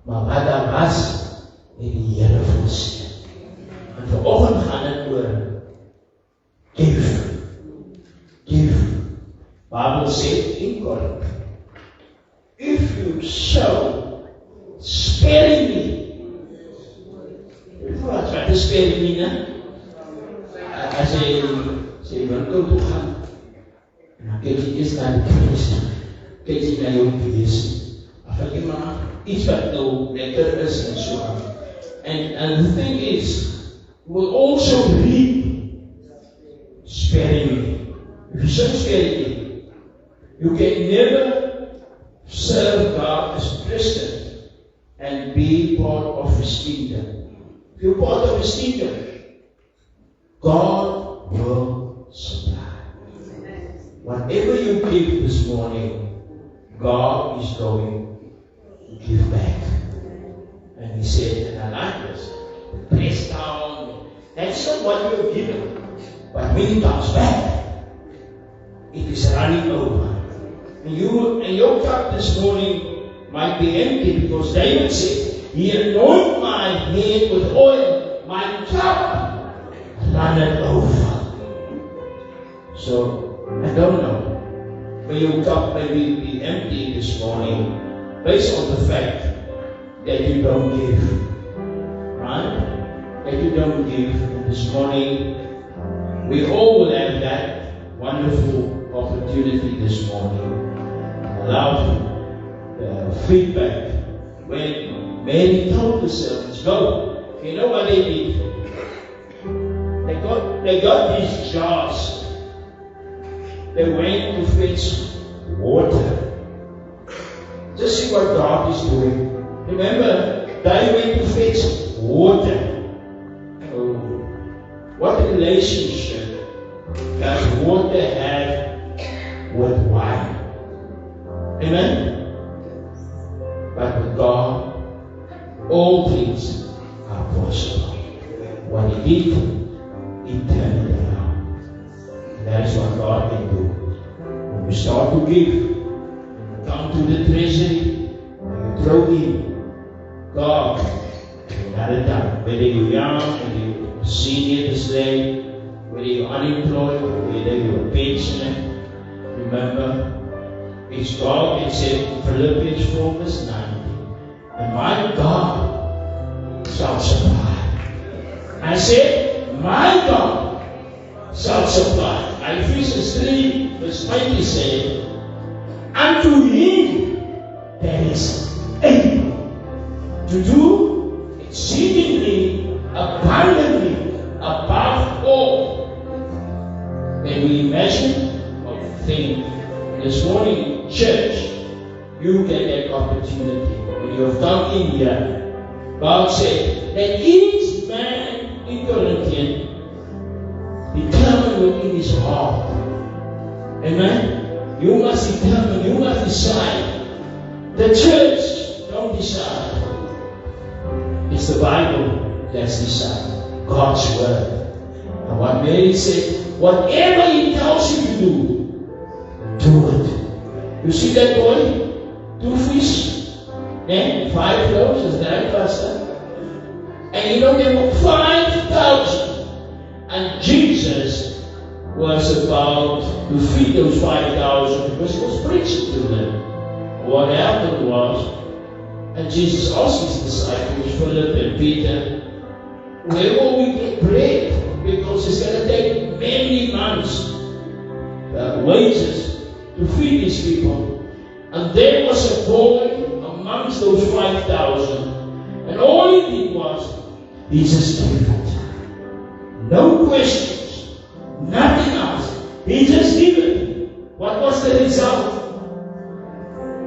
Maar wat daar was, het die Here voorsien. En vanoggend gaan dit oor give. Bible sê in Korinthe, if you sow sparingly, wat is sparingly, né? As jy winkel toe gaan, dan kyk jy eers na die prijs, kyk jy na jou prijs, afval jy maar iets wat nou lekker is en so aan. And the thing is, we'll also reap sparingly. If you sow sparingly, you can never serve God as Christian and be part of His kingdom. If you're part of His kingdom, God will supply. Whatever you give this morning, God is going to give back. And He said, and I like this, press down. That's not what you're given. But when it comes back, it is running over. And your cup this morning might be empty because David said, He anointed my head with oil, my cup runneth over. So, I don't know, may your cup maybe be empty this morning based on the fact that you don't give. Right? That you don't give. And this morning, we all will have that wonderful opportunity this morning. I love the feedback when Mary told the servants, go. You know what they did? They got these jars. They went to fetch water. Just see what God is doing. Remember, they went to fetch water. Oh, what relationship does water have with wine? Amen? But with God, all things are possible. What He did, He turned it around. And that is what God can do. When you start to give, you come to the treasury, and you throw in, God, another time, whether you're young, whether you're senior this day, whether you're unemployed, whether you're a pensioner, remember, it's God that said in Philippians 4 verse 9, and my God shall supply. I said, my God shall supply. Ephesians 3 verse 20 said, unto Him that is able to do exceedingly abundantly above all that we imagine or think. This morning, church, you get that opportunity. When you have come in here, God said that each man in Corinthian determine within his heart. Amen? You must determine, you must decide. The church don't decide. It's the Bible that's decided. God's word. And what Mary said, whatever He tells you to do, do it. You see that boy? 2 fish and 5 loaves, is that Pastor? And you know there were 5,000. And Jesus was about to feed those 5,000 because He was preaching to them. What happened was, and Jesus asked His disciples, Philip and Peter, where will we get bread? Because it's going to take many months' wages to feed these people. And there was a boy amongst those 5,000. And all he did was, he just gave it. No questions. Nothing else. He just gave it. What was the result?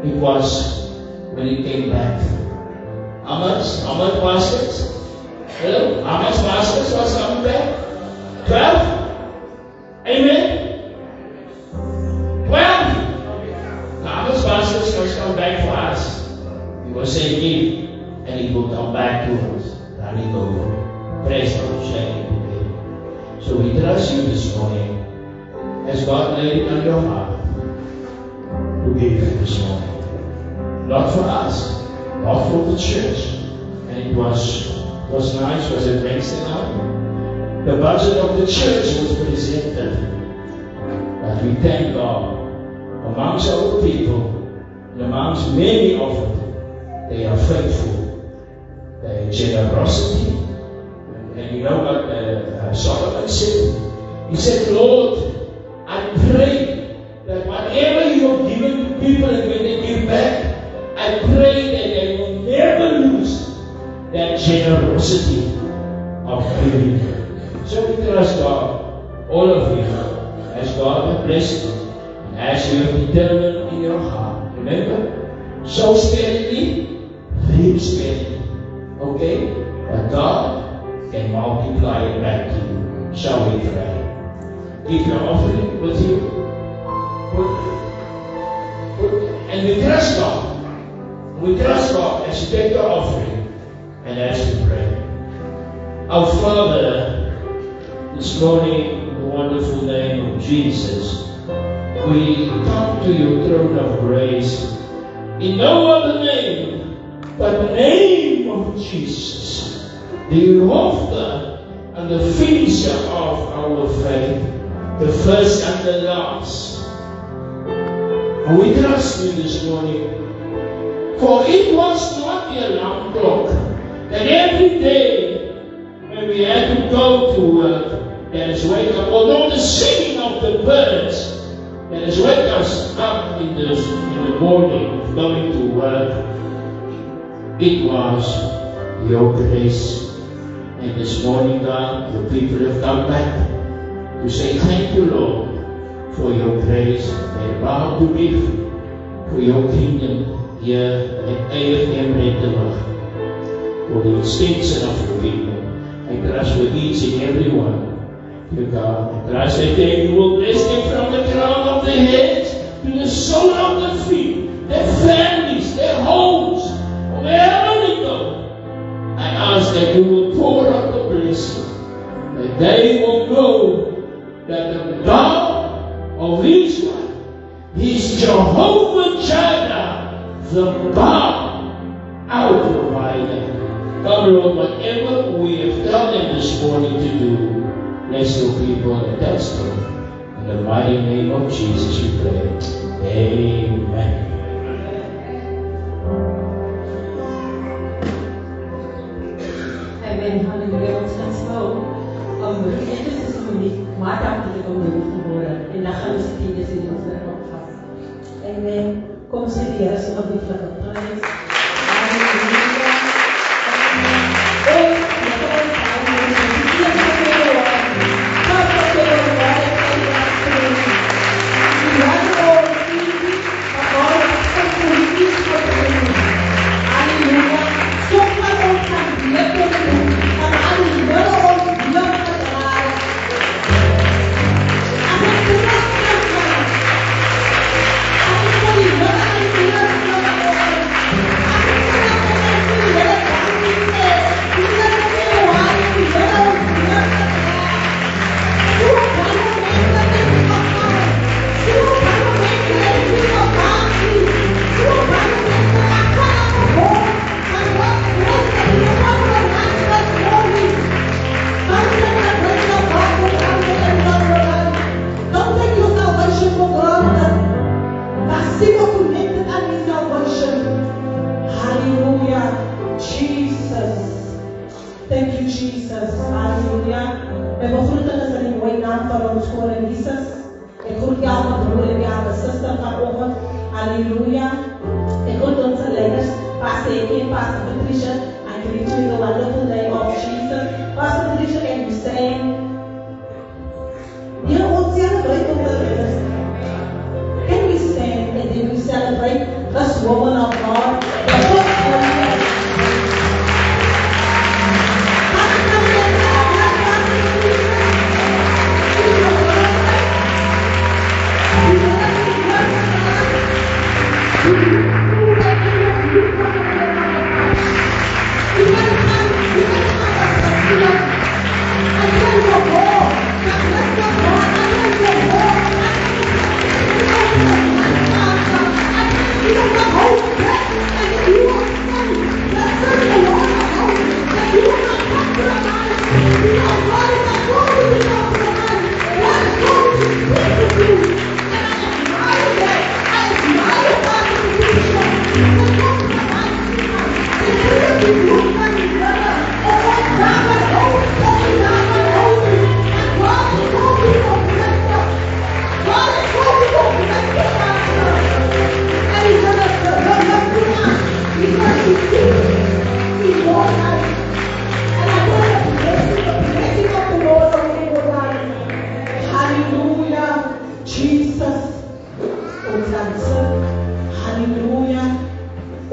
It was when he came back. How much baskets? Hello? How much baskets was coming back? 12? Amen? 12. How much baskets was come back for us? He was saying give, and He will come back to us. Running over. Praise God, shaking together. So we trust you this morning as God laid it on your heart to give this morning. Not for us, not for the church. And it was nice, was it Wednesday night? The budget of the church was presented. But we thank God, amongst our people, and amongst many of them, they are faithful, their generosity. And you know what Solomon said? He said, Lord, I pray that whatever you have given to people and when they give back, I pray that they will never lose that generosity of giving. So we trust God, all of you, as God has blessed you, and as you have determined in your heart. Remember, sow sparingly, reap sparingly. Okay? But God can multiply it back to you. Shall we pray? Keep your offering with you. And we trust God. We trust God as you take your offering and as you pray. Our Father, this morning, in the wonderful name of Jesus, we come to your throne of grace in no other name but the name of Jesus, the author and the finisher of our faith, the first and the last. And we trust you this morning, for it was not the alarm clock that every day when we had to go to work, that has wake up, although the singing of the birds that has wake us up in the morning going to work, it was your grace. And this morning, God, the people have come back to say thank you, Lord, for your grace. They bow to give for your kingdom here at AFM Rettenberg, for the extension of your kingdom. I trust for each and every one, dear God. I trust that you will bless them from the crown of their heads to the sole of their feet, their families, their homes, wherever they go. I ask that you will pour out the blessing, that they will know that the God of Israel is Jehovah Jireh, the God, our provider. God, Lord, whatever we have done in this morning to do, bless your people and that's all. In the mighty name of Jesus we pray. Amen. Amen. Hallelujah. Ons gaan sou dit is 'n minuut, maar dankie om dit te hoor. En dan gaan ons dit dis in ons reg vas. Amen. Kom sê die Here se naam vir die prys. Hallelujah. Thank you, Jesus. Hallelujah. We begroeten ons in die mooie naam van ons koning Jesus. Ek groet jou met broer en jou suster vanoggend. Hallelujah. Ek groet ons leiders, Pastor Eke, Pastor Patricia. I greet you in the wonderful name of Jesus. Pastor Patricia, can you stand? You know what? Celebrate with the leaders. Can we stand and then we celebrate this woman of God? The first woman. Thank you.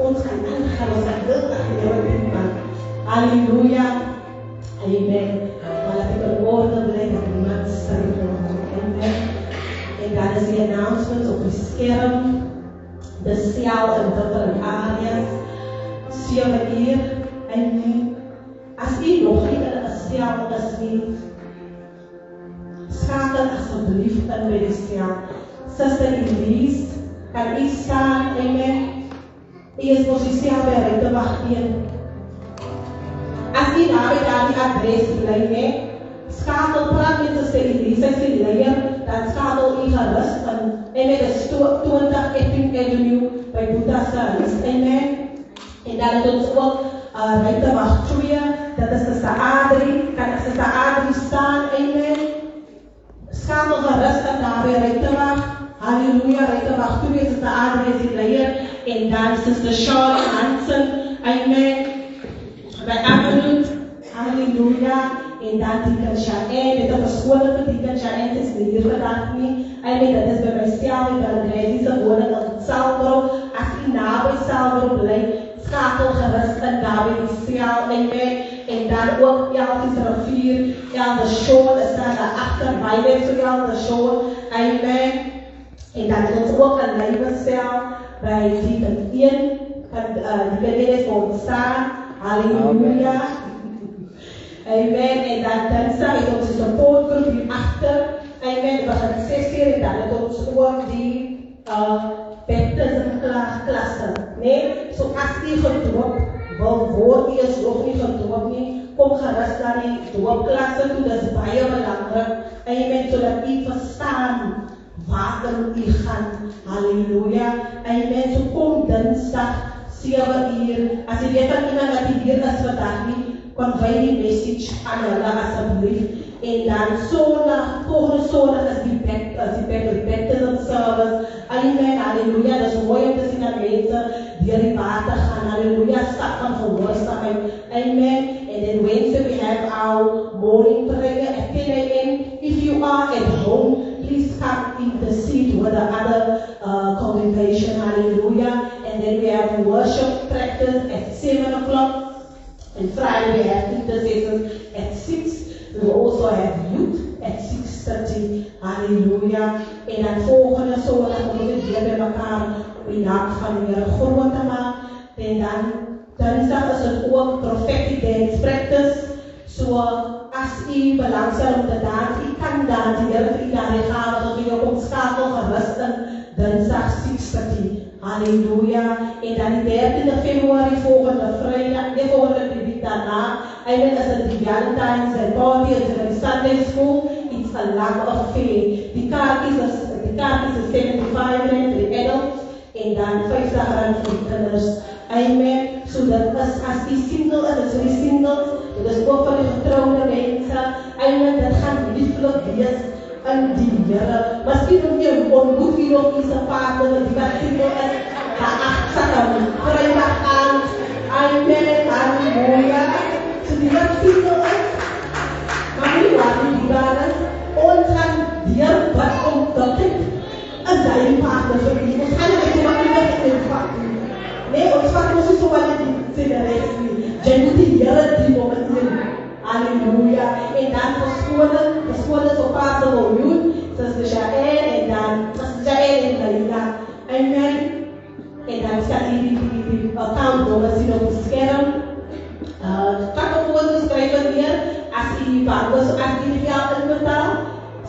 ons kan aangaan, ons kan wil aan Halleluja. Amen. Maar laat ik een woorden brengen dat niemand sterft wordt. Amen. En dat is die announcements op het scherm. De cel en different areas. 7 uur. Amen. Als u nog niet in een cel is niet, schakel alsjeblieft in bij de cel. Sister Elise, kan u staan? Amen. U is voor zichzelf bereid te wachten. Als u daar die adres blijft, schakel praat met Sister Elise, zij is de leier, dan schakel u gerust en met de 20 Epping Avenue bij Boetassalis. Amen. En dan is ons ook rijdt te wachten, dat is Sister Adrie, kan Sister Adrie staan, amen. Schakel gerust en daar weer rijdt te wachten. Halleluja, rijdt te wachten, Sister Adrie is de leier. En dan Sister Charlie Hansen, amen. Bij Avenue, halleluja. En dan Deacon Shaen, dit is verscholen voor Deacon Shaen, het is de hier vandaag niet. Amen, dat is bij mijzelf, ik ben een Grijzische woorden in Salvador. Als u nabij Salvador blijft, schakel gerust en daarbij die cel, amen. En dan ook Elvis Rivier, Elder Sean, is daar daarachter, bij zo Elder Sean, amen. En dan is ons ook een levenscel bij Deacon 1, Deacon 1 is voor ons staan, halleluja. Amen. En dan dinsdag is onze supportgroep hierachter. Amen. We gaan 6 uur en dan is ons ook die baptismklasse. Nee? So as u gedoopt wil worden, u is nog niet gedoopt nie, kom gerust naar die doopklasse toe, dat is baie belangrijk. Amen. Zodat u verstaan waarom u gaat. Halleluja. Amen. So kom dinsdag 7 uur. Als u weet dat iemand dat hier is vandaag nie, convey die message aan hulle asseblief. En dan zondag, volgende zondag is die baptism service. Amen, halleluja. Dat is mooi om te zien dat mensen door die water gaan. Halleluja, stap van gehoorzaamheid. Amen. And then Wednesday we have our morning prayer at 10 a.m. If you are at home, please come intercede with the other congregation. Hallelujah. And then we have worship practice at 7 o'clock. And Friday we have intercessions at 6. We will also have youth at 6:30. Hallelujah. En dan volgende zondag moeten we weer bij elkaar om die naam van de Heer groot te maken. En dan dinsdag is het ook prophetic dance practice. So als u belangstelling om te dansen, u kan dansen. De Heer heeft u daarin gegeven, dat u op schakel gerust en dinsdag 6:30. Halleluja. En dan die 13 februari volgende vrijdag, de volgende week daarna. Amen. Is het die Valentine's Day party, is het die Sunday school. It's a lot of fun. Die kaartjes is 75 rand voor de adults. En dan 50 rand voor de kinders. Amen. So dat is, als die single is, is die singles. Dat is ook voor de getrouwde mensen. Amen. Dat gaat lieflijk wees. En die Heere, misschien om je ontmoet wie nog is een partner, die wat single is, ga achter vrijdag aan. Amen, halleluja. So die wat single is, maar nu waren die waren, ons gaan dier wat ontdekking, en dat je partner voor die. Ons gaan niet zo wat niet wat in vat. Nee, ons vat ons niet zo wat in de rest niet. Jij moet die Heere die moment in. Halleluja. En dan verscholen zo pas de miljoen. Sister Jaël en dan Sister Jaël en Dalila. Amen. En dan staat hier die accountnummer zien op het scherm. Pak op foto schrijven hier. Als je die geld inbetaalt,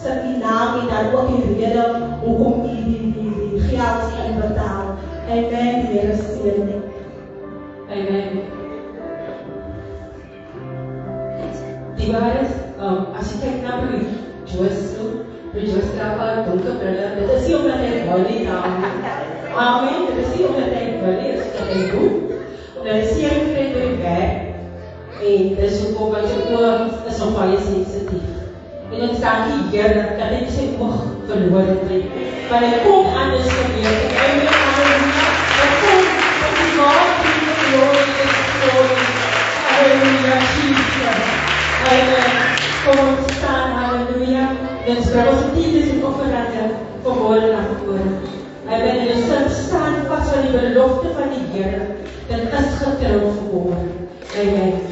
zet die naam en dan ook in reden hoe kom je die geld inbetaalt. Amen. De Heer is zeer. Amen. Die waarheid, als je kijkt naar Rejoice Kappa, donker briller, dat is niet omdat hij holy amen, dat is niet omdat hij holy is, dat hij goed. Dat is hier een vrede door je werk. En dat is ook wat je oor is nog van je sensitief. En het staat hier, dat kan ik zijn oog verloren brengen. Maar hij komt anders gebeuren. Amen, halleluja. Hij komt, dat die God die de glorie is glorie. Halleluja, Jesus. Amen. Kom ons staan, halleluja. Dus bij onze tijd is een offerande voor woorden aan het worden. Amen. En dus staan vast van die belofte van die Heer. vanmorgen. Amen.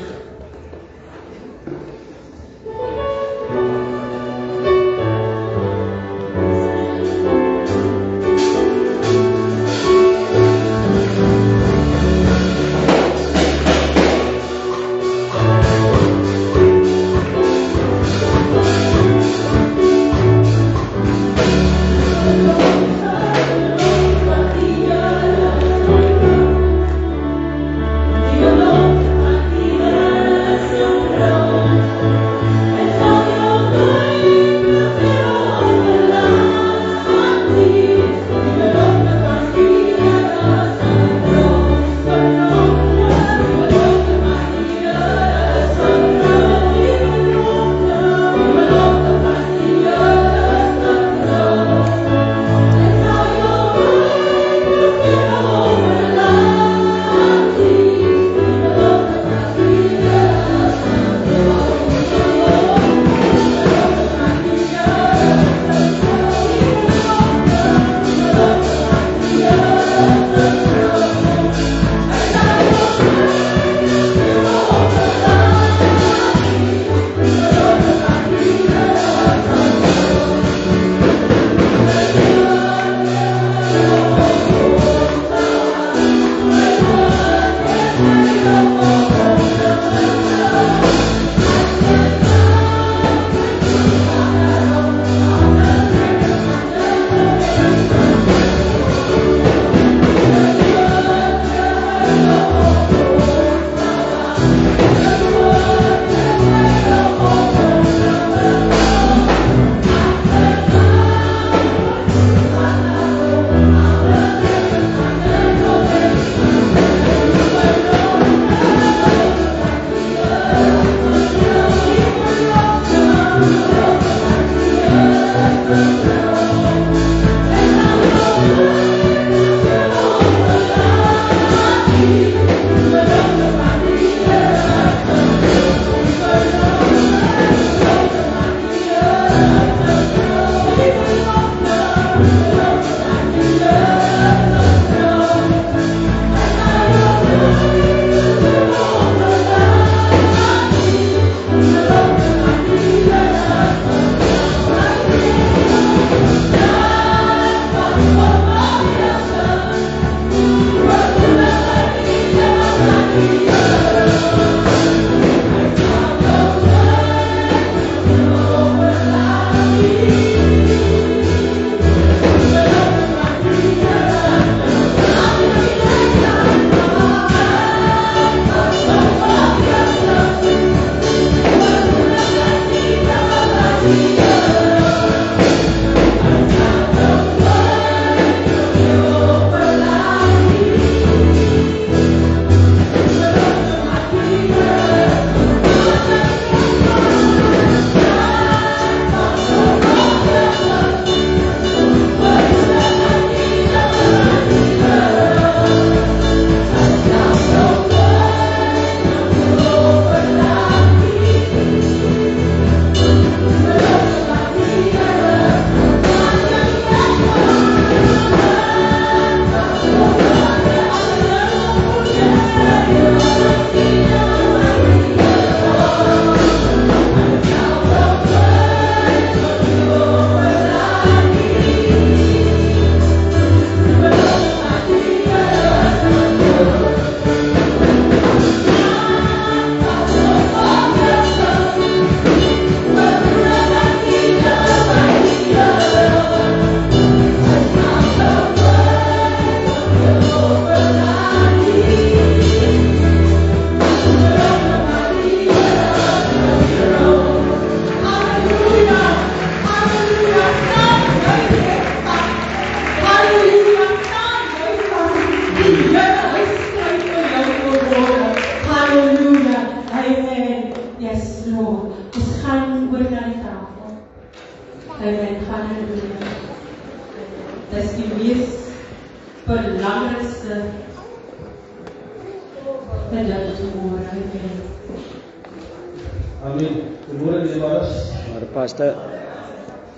Amen. Goedemorgen, meneer Barres. Maar pastor.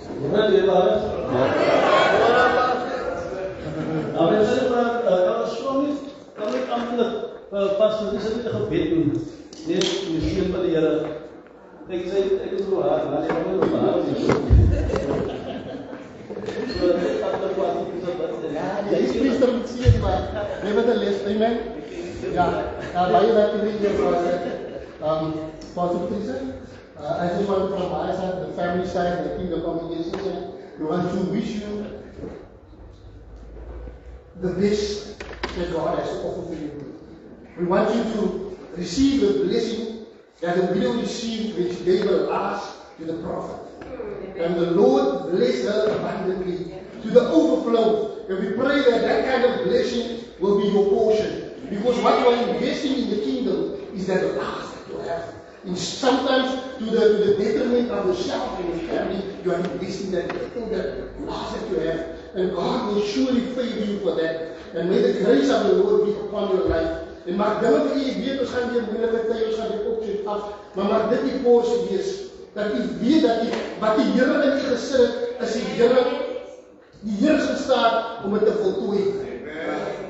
Goedemorgen, meneer Barres. Amen. Kan ik sprong niet? Kan ik antwoord? Pastor, is dit 'n gebed doen? Nee, die seën van die Here. Ek sê ek is so hard, maar ek wil nog maar is priester met seën, maar nevertheless, amen. Baie dankie hier vir Pastor Priester. I just want from my side, the family side, the Kingdom congregation side, we want to wish you the best that God has to offer for you. We want you to receive the blessing that the widow received when she gave her last to the prophet. And the Lord blessed her abundantly to the overflow. And we pray that that kind of blessing will be your portion. Because what you are investing in the kingdom is that last that you have. And sometimes to the detriment of yourself and your family, you are investing that last that you have. And God will surely favor you for that. And may the grace of the Lord be upon your life. En mag dinge vir u weet, ons gaan weer moeilike tye, ons gaan weer opsit af, maar mag dit die porsie wees, dat u weet dat wat die Here in u gesit het, is die Here is in staat om dit te voltooi.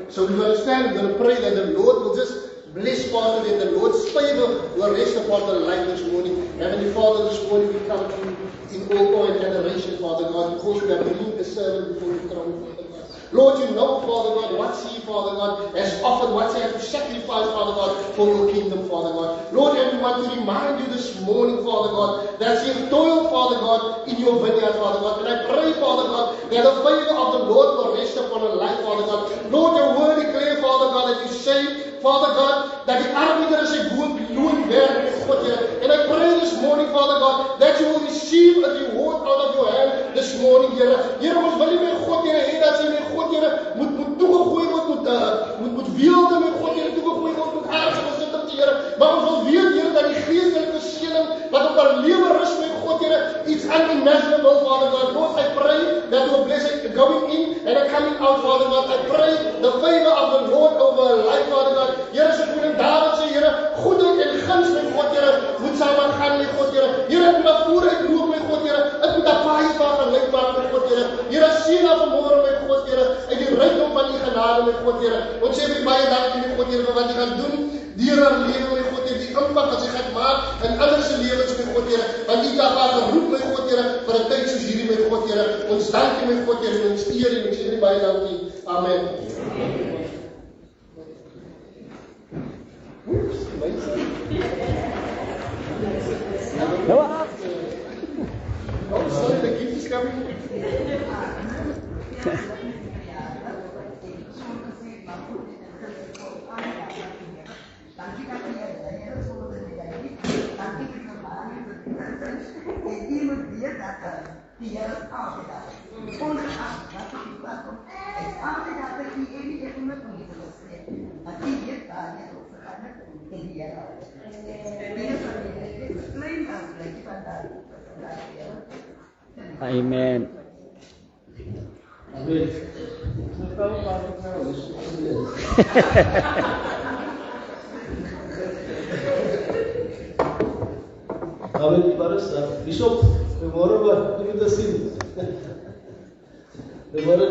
So we understand, we're going to pray that the Lord will just bless Father, that the Lord's favor will rest upon the life this morning. Heavenly Father, this morning we come to you in all and adoration, Father God, because we have been the servant before the throne, Father God. Lord, you know, Father God, what he, Father God, has offered, what he has to sacrifice, Father God, for your kingdom, Father God. Lord, and we want to remind you this morning, Father God, that he has toiled, Father God, in your vineyard, Father God. And I pray, Father God, that the favor of the Lord will rest upon our life, Father God. Lord, your word declare, Father God, that you say, Father God, that the arbiter is a good loon there. And I pray this morning, Father God, that you will receive a reward out of your hand this morning, Here. Here, ons wil nie meer God, Here, hê dat jy met God, Here, moet toegegooi word, moet weelde met God, Here, toegegooi word, moet aardse besittings, Here. Maar ons wil weet, Here, dat die geestelike seëning wat op our lewe rus met God, Here, it's unimaginable, Father God. Lord, I pray that you will bless it going in and coming out, Father God. I pray the favor of the Lord over our life, Father God. Here, so koning David sê, Here, goedheid en guns met God, Here, moet saam gaan met God, Here. Here, ek moet afvoer, ek loop met God, Here. Ek moet afvaai van gelyk maak met God, Here. Here, sien na vanmorgen met God, Here. En die rykdom van die genade met God, Here. Ons sê vir baie dankie met God, Here, vir wat jy gaan doen. Deur haar lewe met God, Here. Die impak wat sy gaan maak in ander se lewens met God, Here. Want die dag haar geroep met God, Here, vir 'n tyd soos hierdie met God, Here. Ons dankie met God, Here, en ons eer en ons sê baie dankie. Amen. Oh, sorry, the gift is coming. Die Here is altyd daar. Ongeag wat die pad kom, is altyd daar vir die enige met ons te sê. Maar die weet daar nie hoe vergaan het en die Here. Dit is klein as bly van daar. Amen. Amen. Amen. Bishop, tomorrow we will see. Tomorrow,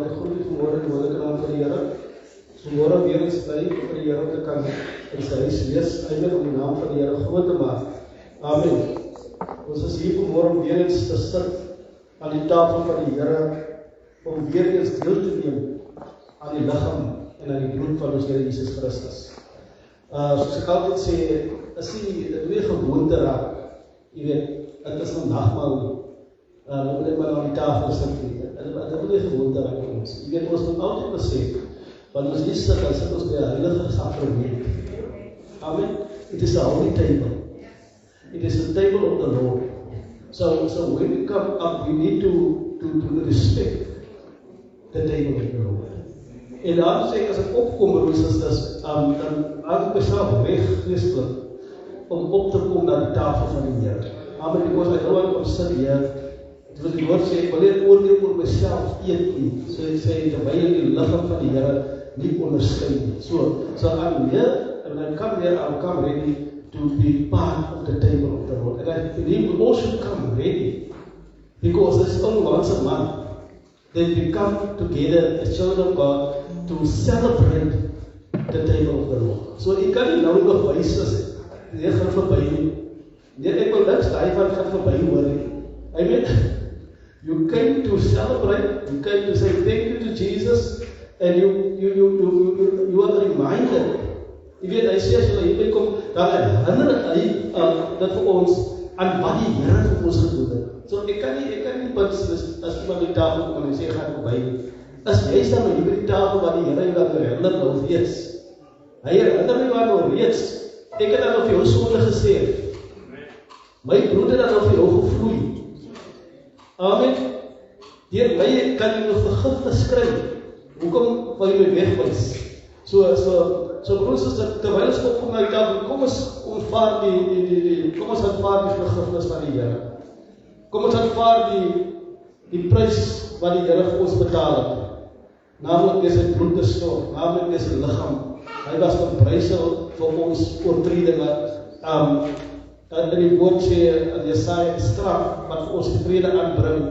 ek groet u vanmorgen in die wonderlike naam van die Here. Vanmorgen weer eens bly vir die Here om te kan in sy huis wees, eintlik om die naam van die Here groot te maak. Amen. Ons is hier vanmorgen weer eens te sit aan die tafel van die Here om weer eens deel te neem aan die liggaam en aan die bloed van ons Here Jesus Christus. Soos ek altyd sê, as jy weer gewoonte raak, jy weet, het is een nagmaal nie. Dan moet ek maar aan die tafel sit nie. En dit moet weer gewoonte raak vir ons. Jy weet, ons moet altyd besef, want ons hier sit, dan sit ons by 'n heilige sakrament. Amen. It is a holy table. It is the table of the Lord. So when we come up, we need to respect the table of the Lord. En daarom sê ek, as ek opkom, broers en susters, dan maak ek myself reg geestelik om op te kom na die tafel van die Here. Amen, because I don't want to sit here. Dit wil die woord sê, ek wil nie oordeel oor myself eet nie. So ek sê, terwyl die liggaam van die Here nie onderskei nie. So I'm here, and when I come here, I'll come ready to be part of the table of the Lord. And I believe we all should come ready, because this is only once a month. that we come together as children of God to celebrate the table of the Lord. So ek kan nie nou nog wys as jy gaan verby nie. Nee, ek wil niks daai van gaan verby hoor nie. Amen. You came to celebrate, you came to say thank you to Jesus, and you are reminded. Jy weet, hy sê as jy hierby kom, dan herinner hy dat vir ons aan wat die Here vir ons gedoen het. So ek kan nie as iemand die tafel kom en sê gaan verby nie. As jy staan hier by die tafel wat die Here jou dan herinner nou reeds. Hy herinner my nou reeds. Ek het dan vir jou sonde gesê. My broeder het dan vir jou gevloei. Amen. Deur my kan jy nog vergifnis kry. Hoekom wil jy my wegwys? So broers, terwyl ons opkom na die tafel, kom ons aanvaar kom ons aanvaar die vergifnis van die Here. Kom ons aanvaar die prys wat die Here vir ons betaal het. Naamlik is sy bloed gestort, naamlik is sy liggaam. Hy was verbrysel vir ons oortredinge. In die woord sê in Jesaja, die straf wat vir ons vrede aanbring,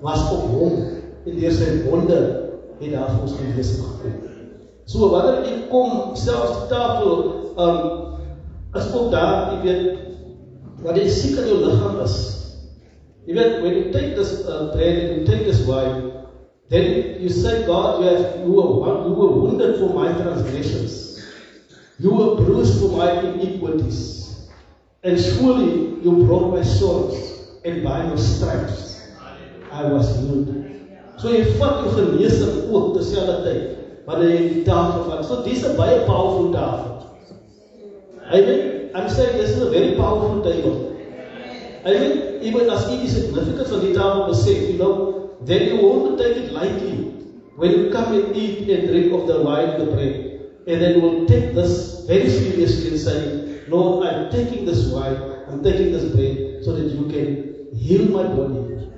was op hom, en deur sy wonde het daar vir ons genesing gekom. So wanneer ek kom, selfs die tafel, is ook daar, jy weet, wat jy siek in jou liggaam is. Jy weet, when you take this bread and you take this wine, then you say, God, you were wounded for my transgressions. You were bruised for my iniquities. And surely you brought my sorrows, and by your stripes I was healed. So jy vat jou genesing ook terselfde tyd, wanneer jy die tafel vat. So dis 'n baie powerful tafel. I'm saying this is a very powerful table. Even as it is significant on the table besef, then you won't take it lightly when you come and eat and drink of the wine and the bread. And then you will take this very seriously and say, Lord, I'm taking this wine, I'm taking this bread, so that you can heal my body,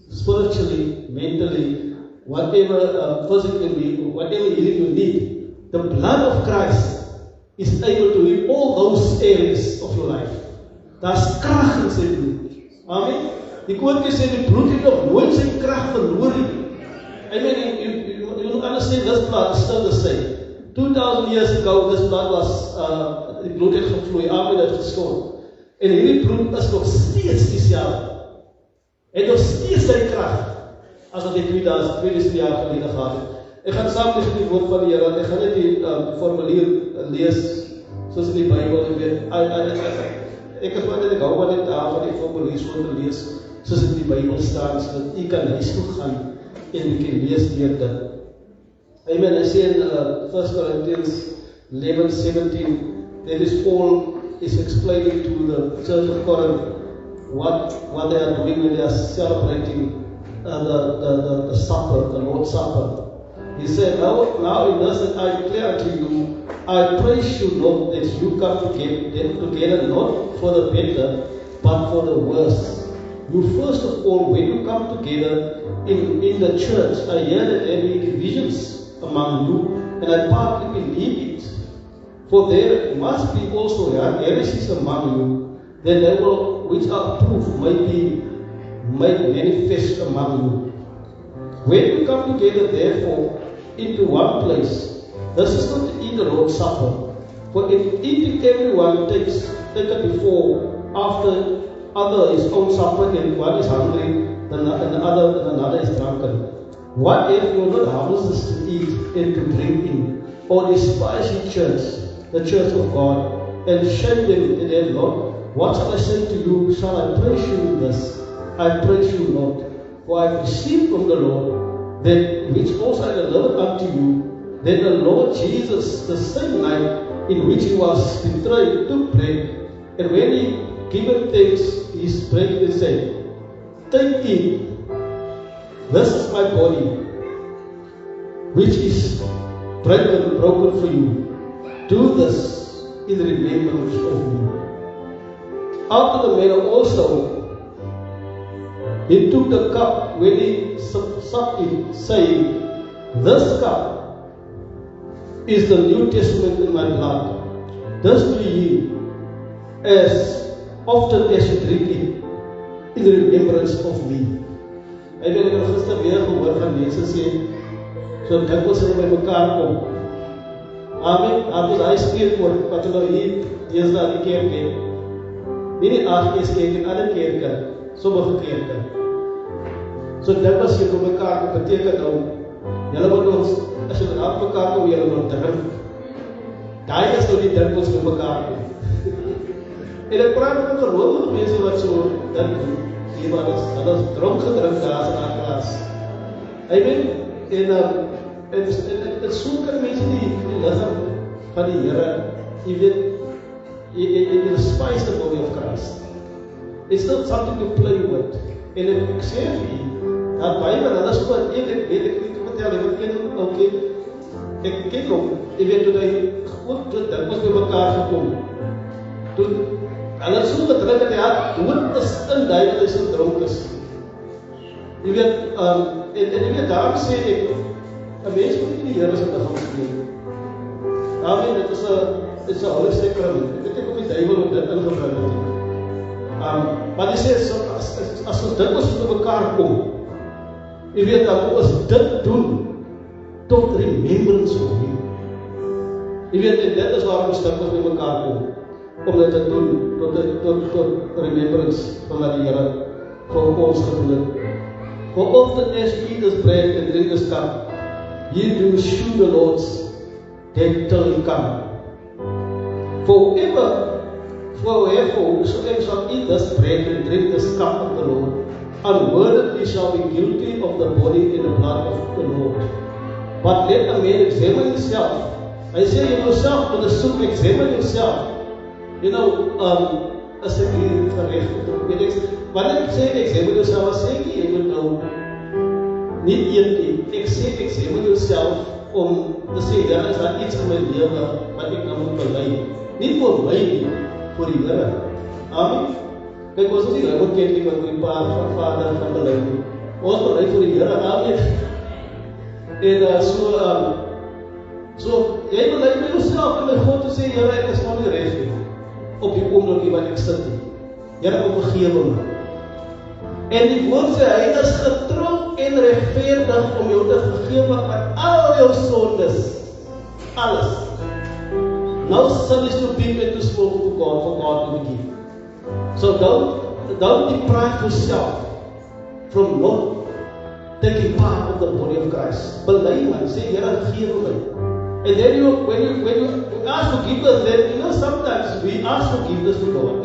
spiritually, mentally, whatever physically, whatever healing you need. The blood of Christ is able to heal all those areas of your life. Daar's krag in sy bloed. Amen. Die Koortjie sê die bloed het nog nooit sy krag verloor nie. Amen. You understand this blood is still the same. 2000 years ago, this blood was, die bloed het gevloei, Abel het gestort. En hierdie bloed is nog steeds dieselfde. Het nog steeds sy krag, as wat die 2000 jaar gelede gehad het. Ek gaan saam met die woord van die Here, ek gaan net die formulier lees, soos in die Bybel, ek het wat ek hou wat ek daar van die formulier so te lees, soos in die Bybel staan, so dat jy kan huis toe gaan, en jy kan lees deur dit. Amen. I say in 1 Corinthians 11:17, that is Paul is explaining to the church of Corinth what they are doing when they are celebrating the supper, the Lord's Supper. He said, now in this I declare to you, I praise you not that you come together not for the better, but for the worse. You first of all, when you come together in the church, I hear that there be divisions among you, and I partly believe it. For there must be also heresies among you, then they will, which are proved, may be made manifest among you. When you come together, therefore, into one place, this is not to eat the Lord's Supper. For in eating, everyone takes it before, after other his own supper, and one is hungry, and another is drunken. What if you are not harvesters to eat and to drink in, or despise your church, the church of God, and shame them that they have not? What shall I say to you? Shall I praise you in this? I praise you not, for I have received from the Lord that which also I delivered unto you, that the Lord Jesus, the same night in which he was betrayed, took bread, and when he gave thanks, he broke it and said, Take it. This is my body, which is broken for you. Do this in remembrance of me. After the manner also, he took the cup when he supped it, saying, This cup is the New Testament in my blood. This do ye, as often as you drink it, in remembrance of me. Ek het gister weer gehoor van mense sê, so dikwels hulle by mekaar kom. Amen, het hy spreekwoord, wat hulle hier deesdae in die kerk het. Nie die AGS-kerk en ander kerke, sommige kerke. So dikwels jy by mekaar kom, beteken nou, julle moet ons, as jy aan mekaar kom, julle moet drink. Daai is nou die dikwels by mekaar kom. En ek praat met geloofige mense wat so dink, die wat hulle dronk gedrink daar in haar klas. Amen. En so kan mense die lichaam van die Here, jy weet, you despise the body of Christ. It's not something to play with. En ek sê vir jy, dat baie van hulle so wat ek weet, ek nie te vertel, ek ken ook, ek ken ook, jy weet, toe hy goed, toe dit was by mekaar gekom, toe hulle so gedrink het, ja, dood is in die dat hy so dronk is. Jy weet, en jy weet, daarom sê ek, een mens moet nie die Here se liggaam speel. Amen, dit is een holistic pyramid. Ek weet ek of die duivel op dit ingebring het. Maar die sê, as ons dit ons met mekaar kom, jy weet, dat ons dit doen, tot remembrance of hom. Jy weet, en dit is waarom ons dit ons met mekaar kom, om dit te doen, tot remembrance van wat die Here vir ons gedoen het. For often as you eat this bread and drink this cup, ye do shew the Lord's death till he come. Whosoever shall eat this bread and drink this cup of the Lord, unworthily shall be guilty of the body and the blood of the Lord. But let a man examine himself. I say yourself, to the soul, examine yourself. You know, as ek hier gerecht, wanneer ek sê examine yourself, sê ek jy moet nou nie eet nie. Ek sê examine yourself om te sê, daar is daar iets in my lewe wat ek nou moet belei. Nie vir my nie, vir die Here. Amen. Kyk, ons is nie nou ken nie van die vader van belei nie. Ons belei vir die Here. Amen. En so jy belei met jouself en met God te sê, Here, ek is nou nie reg nie. Op die oomblikie wat ek sit nie. Here, op vergewe my. En die woord sê, hy is getrou en regverdig om jou te vergewe van al jou sondes. Alles. Now sin is too big and too small for God to forgive. So don't deprive yourself from not taking part of the body of Christ. Belei man, sê, Here, vergewe my. And then when you ask forgiveness, then you know sometimes we ask forgiveness to God.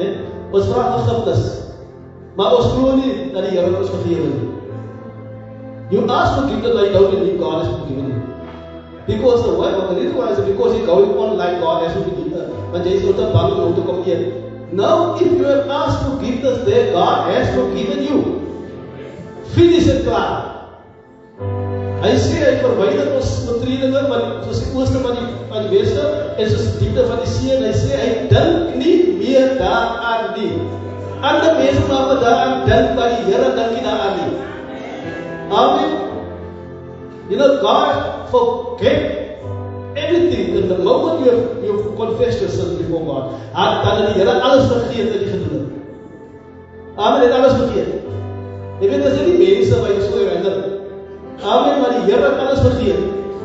Ons vra vergifnis, maar ons glo nie dat die Here ons vergewe nie. You ask forgiveness, I don't believe God has forgiven you. Because the reason why is because you're going on like God has forgiven. Want jy is nou te bang om te kom eet. Now, if you have asked forgiveness there, God has forgiven you. Finish it klaar. Hy sê, hy verwyder ons oortredinge, soos die ooste van die weste, en soos die diepte van die see, en hy sê, hy dink nie meer daaraan nie. Ander mense maak wat daaraan dink, maar die Here dink nie daaraan nie. Amen. You know, God forget everything. In the moment you confess your sins before God, dan het die Here alles vergeet wat jy gedoen het. Amen, het alles vergeet. Jy weet, as die mense wat jy so herinner, amen, maar die Here het alles vergeet.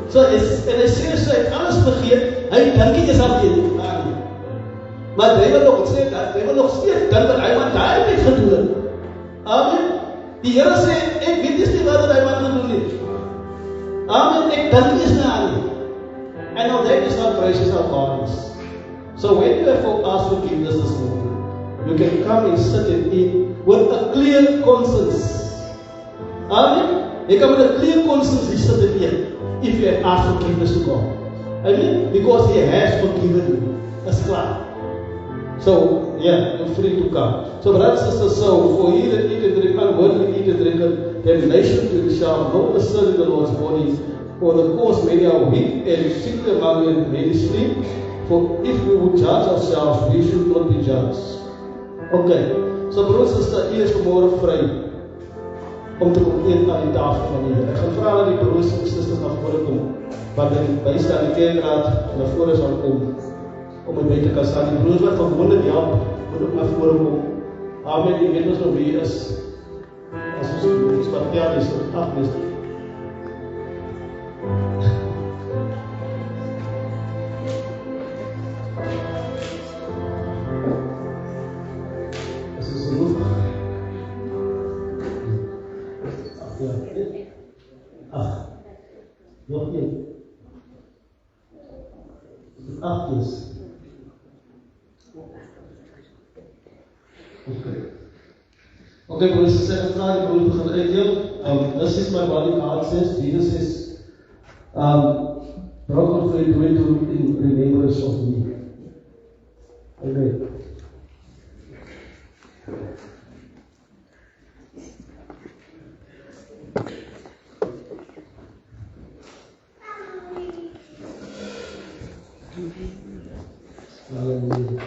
So, en hy sê, so hy het alles vergeet, hy dink nie eens aan dit. Maar hy wil nog steeds dink dat hy wat daar het gedoen. Amen. Die Here sê, ek weet nie wat hy wat gedoen het. Amen, ek dink nie eens aan nie. And now that is how precious our God is. So when you have asked forgiveness this morning, you can come and sit and eat with a clear conscience. Amen. Jy kan met 'n clear conscience hier sit en eet, if you have asked forgiveness to God. Amen? Because He has forgiven you. That's klaar. So, yeah, you're free to come. So, brothers and sisters, for ye that eat and drink, unworthily eat and drink, damnation to yourself, not the serve the Lord's body. For the cause many are weak and sick among you, and many sleep. For if we would judge ourselves, we should not be judged. Okay, so broers en susters, hier is vanmôre vry om te kom eet aan die tafel van die Here. Ek gaan vra dat die broers en susters na vore kom, wat in bystand die kerkraad na vore sal kom, om by te kan staan. Die broers wat van gewoonlik help, moet ook na vore kom. Amen, die weet ons nou wie is. as ons wat tel is, aflees. As ons genoeg nog een. 8 is. Okay, broers en susters, vraag ek wil begin uitdeel. This is my body, God says, Jesus says, broken for you in remembrance of me. Amen. Hallelujah.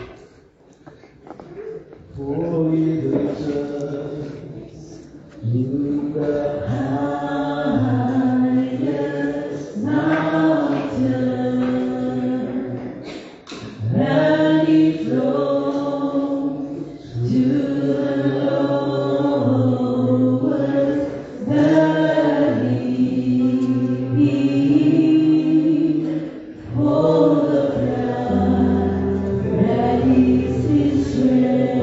Holy riches in the highest mountain, and it flows to the lowest valley. For the that is His strength.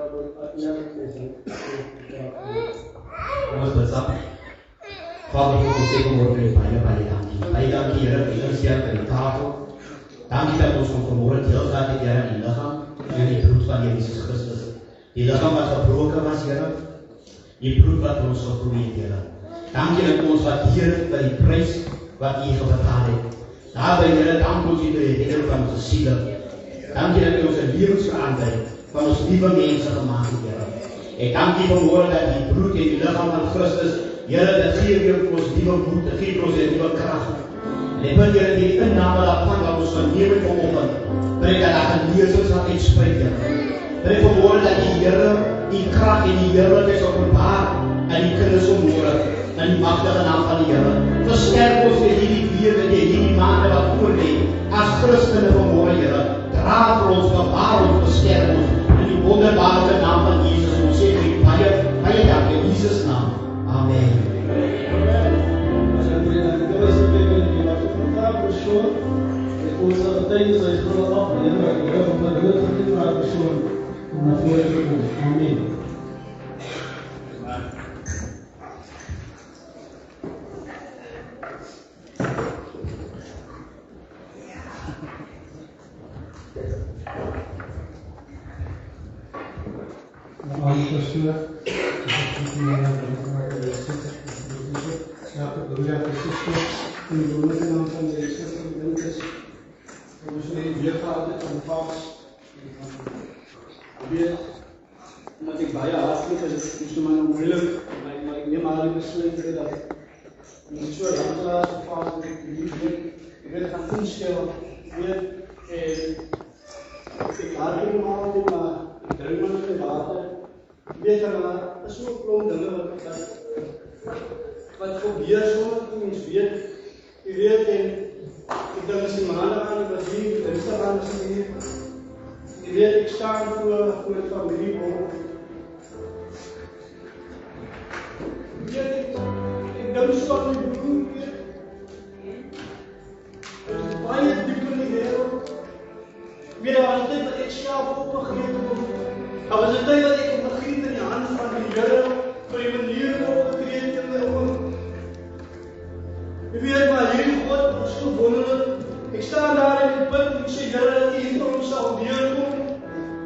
Ons bersama. Vader, ons sê vanmorgen in baie dankie. Baie dankie, Here, vir ons hier by die tafel. Dankie dat ons vanmorgen deel gehad het, Here, in die lichaam en die bloed van Jesus Christus. Die lichaam wat gebroken was, Here, die bloed wat ons gebroken het, Here. Dankie dat ons waardeer vir die prys wat U betaal het. Daarbij, Here, dank ons U vir die redder van ons siele. Dankie dat U ons lewens verander van ons nieuwe mense gemaakt het, Here. Ek dank U vanmorgen dat die bloed en die lichaam van Christus, Here, dat geef vir ons nieuwe bloed, dat geef ons nieuwe kracht. En ek wil Here die inname daarvan wat ons verneem het vanoggend, bring dat daar genesing sal uitspreek, Here. Bring vanmorgen dat die Here die kracht en die heerlijkheid sal openbaar aan die kinders vanmorgen, in die machtige naam van die Here. Versterk ons met hierdie week en hierdie maande wat voorlê, as Christene vanmorgen, Here. Dra vir ons, bewaar ons, versterk ons, in die wonderbare naam van Jesus. En ons sê vir die baie dank in Jesus naam. Amen. Omdat ik baie hartelijk is, is het maar nog moeilijk, maar ik neem al die besluiten dat ik niet zo lang klaar gevaarlijk dat ik niet weet. Ik weet het gaan instellen, ik hartelijk me altijd, maar ik drink me met de water. Ik weet maar, dat is ook klomp dingen wat probeer sommige mensen weet. Je weet, en ik denk dat ze maandag aan de Brazilië, dinsdag aan de Brazilië. Je weet, ik sta voor de familie ook. Ik denk zo aan die broer weer. Het is baie diep in die wereld. Weet je, was het tijd dat ik zelf opgegeten word. Dat was het tijd dat ik begin in de hand van die Here voor die manier opgekregen in mijn ogen. Je weet maar, hierdie God is so wonderlik. Ik sta daar in die put en ik sê, Here, dat U vir ons sal weerkom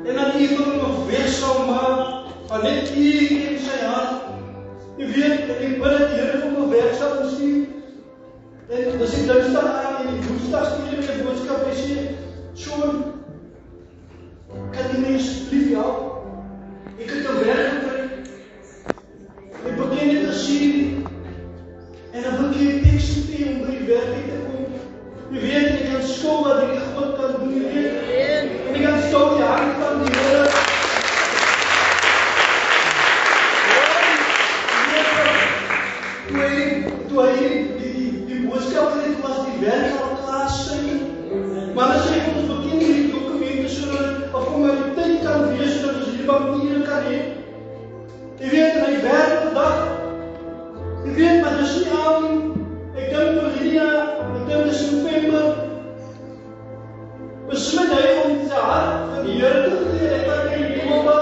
en dat U vir ons weg sal maak van net U in sy hart. Je weet, en ik bid dat die Here vir ons weg sal stuur. En dus ik dinsdag aan en die woensdag stuur my 'n boodskap en sê, Sean, kan jy my asseblief help? Ek het 'n werk gekry. Ek begin net te sien en dan wil ek 'n teks stuur om by die werk uit te kom. Je weet, ik kan skou wat ik God kan doen, je weet. En ik kan stou die hand van die Here. Toe hy die boodskap het, was die werk al klaar staan. Maar as jy ons begin die dokumente sodat of kom maar die tyd kan wees dat ons die papiere kan hê. Jy weet, en hy werk op dag. Jy weet, maar dis nie al nie. Ek dink vir Lydia, ek dink dis November. Besluit hy om sy hart vir die Here te gee, ek kan nie die Bybel.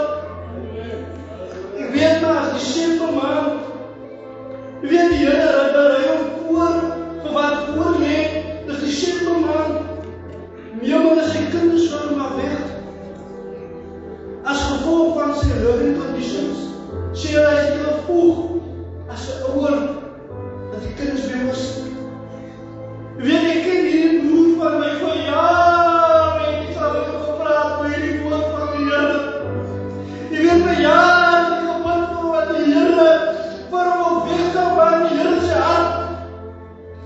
Ek weet maar, as die Desember maand, jy weet die Here, dat hy hom voor, vir wat voor lê, dis die Desember maand. Neem sy kinders van hom af weg. As gevolg van sy living conditions, sê hy het gevoeg as 'n ouer dat die kinders by was. Jy weet, ek ken hierdie broer van my van jare, en ek sal met hom gepraat oor hierdie woord van die Here. Jy weet, my jare het ek gebid vir wat die Here vir hom op weg kan waar die Here sy hart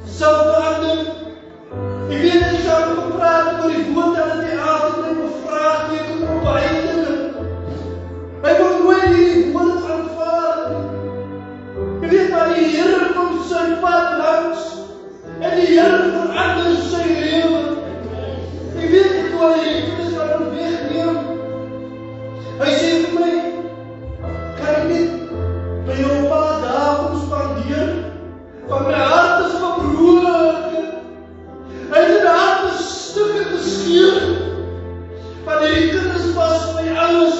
sal verander. Ek weet, ek sal met hom gepraat oor die woord dat het die altyd met my vraagteken op eindige. Hy wil nooit hierdie woord aanvaard. Jy weet, maar die Here kom sy pad langs en die Here verander sy lewe. Ek weet nie hoe hy dit van hom wegneem. Hy sê vir my, kan ek nie by jou 'n paar dae kom spandeer? Van my hart is gebroken. Hy het die hart in stukke geskeur. Van hierdie kinders was my alles.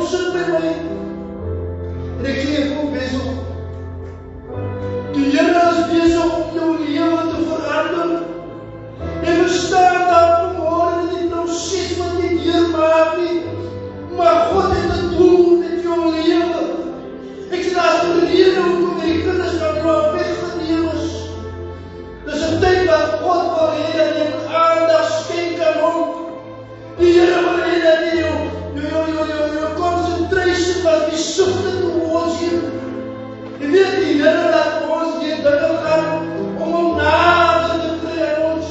kom sit by my. En ek sê, ek kom besig. Die Here is besig om jou lewe te verander. En verstaan dat vanmorgen in die proces wat jy deurmaak nie, maar God het 'n doel met jou lewe. Ek sê, daar is 'n rede hoekom die kinders van jou weggeneem is. Dis 'n tyd wat God wil hê dat jy moet aandag skenk aan hom. Die Here wil hê dat jy jou concentration wat die soekte towards him. Jy weet die Here laat ons die dinge gaan om hom nader te kry aan ons.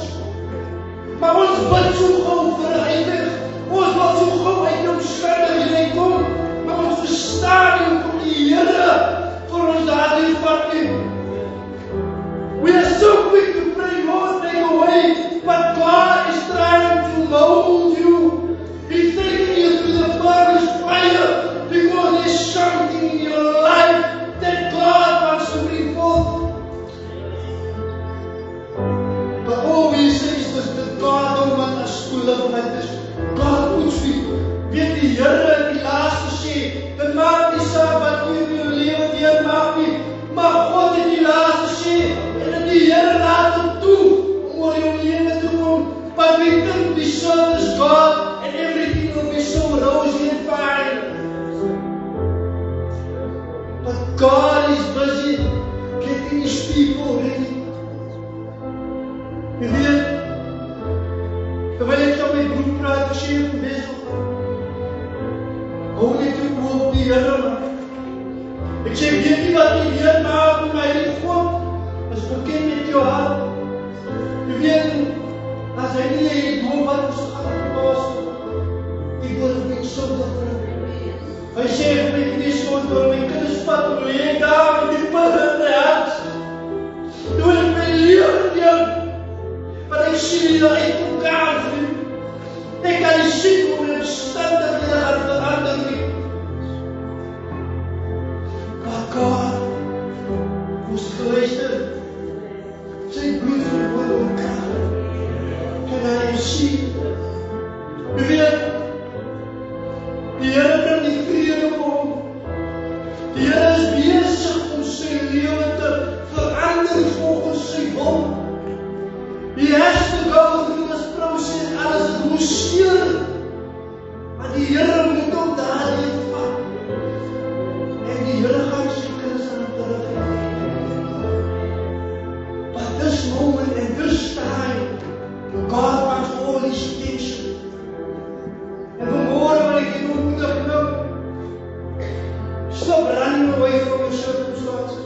Maar ons bid so gauw vir hy weg. Ons wil so gauw uit jou omstandighede kom. Maar ons verstaan nie hoekom die Here vir ons daardie vat nie. We are so quick to pray, Lord, take away. But God is trying to mold you. He's taking you through the furnace fire because there's something in your life that God wants to bring forth. But all we say is that God don't want us to live like this. God puts people. Weet die Here in die laaste sê, dit maak nie saak wat jy in jou lewe deurmaak nie, maar God in die laaste sê, en die Here laat hom toe om oor jou lewe te kom. But we think we serve this God and everything will be so rosy and fine. But God is busy getting his people ready. Jy weet, terwyl ek op my broek praat, ek sê ek besig. Hou net jou oog op die Here, man. Ek sê, weet nie wat die Here maak met my die God is bekend met jou hart. Jy weet, as hy nie jy doel wat ons gaan toepas, ek word een beetje sondig vir hom. Hy sê, ek weet nie sondig vir my kinders vat om leeg daar met die pil in my hart. Toe wil ek my lewe neem. Maar ek sien nie dat ek elkaar vriend. Ek kan nie sien hoe my omstandighede gaan verander nie. Maar God moes geluister. Sy bloed verwoord elkaar. Kan hy sien? U weet, die Here bring die vrede op hom. Die Here is besig om sy lewe te verander volgens sy wil. He has to go through this process, alles het moes steur. Maar die Here moet hom daarin vat. En die Here gaan sy kinders aan hom terug. But this moment and this time, God wants all his attention. En vanmorgen wil ek jy ontmoedig nou. Stop running away from your circumstances.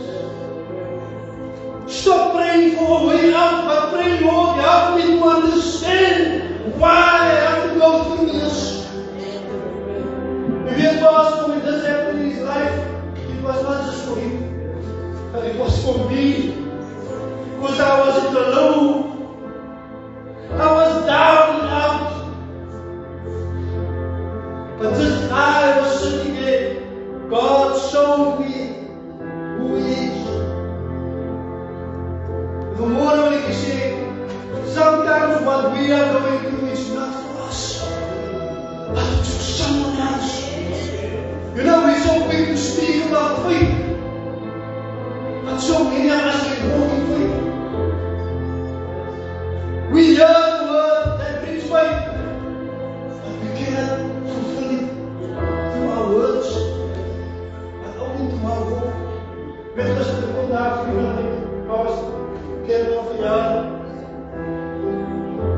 Stop praying for a way out, but pray, Lord, help me to understand why I have to go through this. You weet pas, when this happened in his life, it was not just for him, but it was for me. Because I was in the low. I was down and out. But just I was sitting there, God showed me who he is. Vanmorgen wil ek sê, sometimes what we are going through is not for us, but it's for someone else. You know, we're so quick to speak about faith, but so many of us can walk in faith. We hear the word that brings faith, but we cannot fulfill it through our words, but only through our walk. Weet as ek kom daar vir my, Kerel van jaar.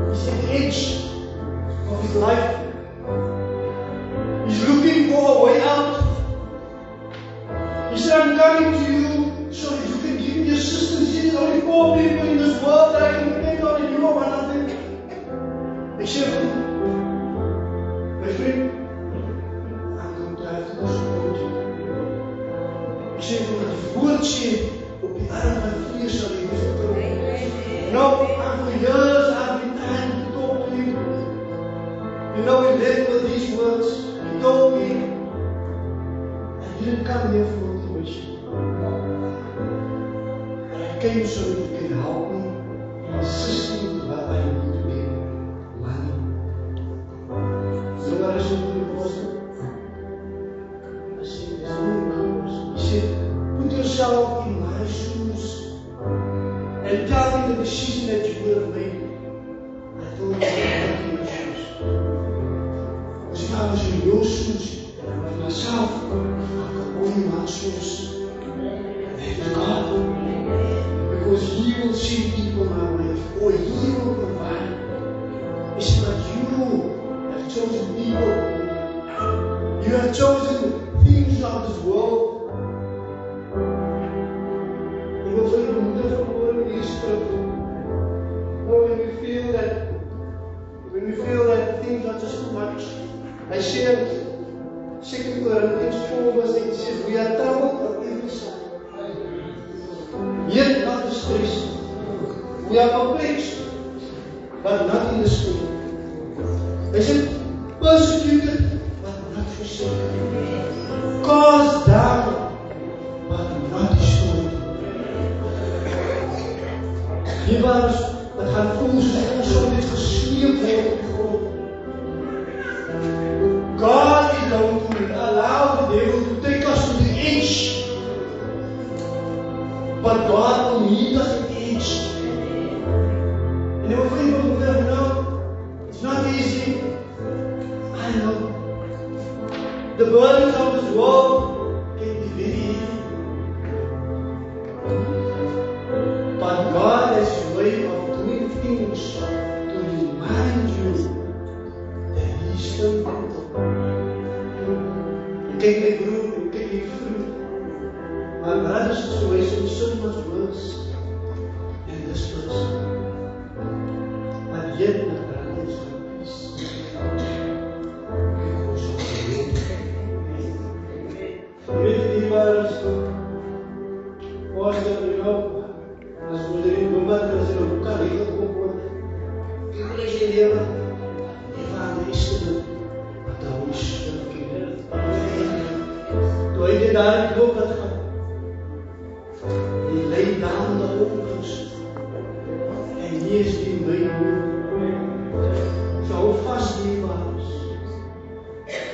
He's at the edge of his life. He's looking for a way out. He said, I'm coming to you so that you can give me assistance. There's only 4 people in this world that I can depend on, and you are one of them. Ek sê, my friend, I'm going to have to support you. Ek sê, vir die woord sê, op die arm van vlees sal jy vertrouw. No, for years I've been trying to talk to him. You know, he left with these words. He told me, I didn't come here for motivation. But I came so that you can help me in assisting with what I need to get money. So what is it to the pastor? decision that you would have made, I told you to make your shoes. Because if I was in your shoes, myself, I could only my shoes. Thank God. Because He will send people my way, or He will provide. He said, but you have chosen people. You have chosen things of this world. You will find a different word in His Spirit. When we feel that things are just too much. I said, 2 Corinthians 4 verse 8 says, we are troubled on every side, yet not distressed. We are perplexed, but not in despair. I said, persecuted, but not forsaken. Cast down, but not destroyed. Hierbij dat gaan voelen soms dit gesleept wordt op de grond. God is going to allow the devil to take us to the edge. But God will meet us at the edge. And they will think, no, it's not easy. I know. The burdens of this world can be very heavy. But God has a way of doing things to remind you that He is still faithful. You can get through, you can get through. My brother's situation is so much worse than this person. But yet, my brother is at peace. Because of the Lord. If he was as we live in Mumbai, there is a book of English in here. If I'm listening, but I wish to I did that book at home. He laid down the opens, and He has been made new. So hold fast, dear brothers.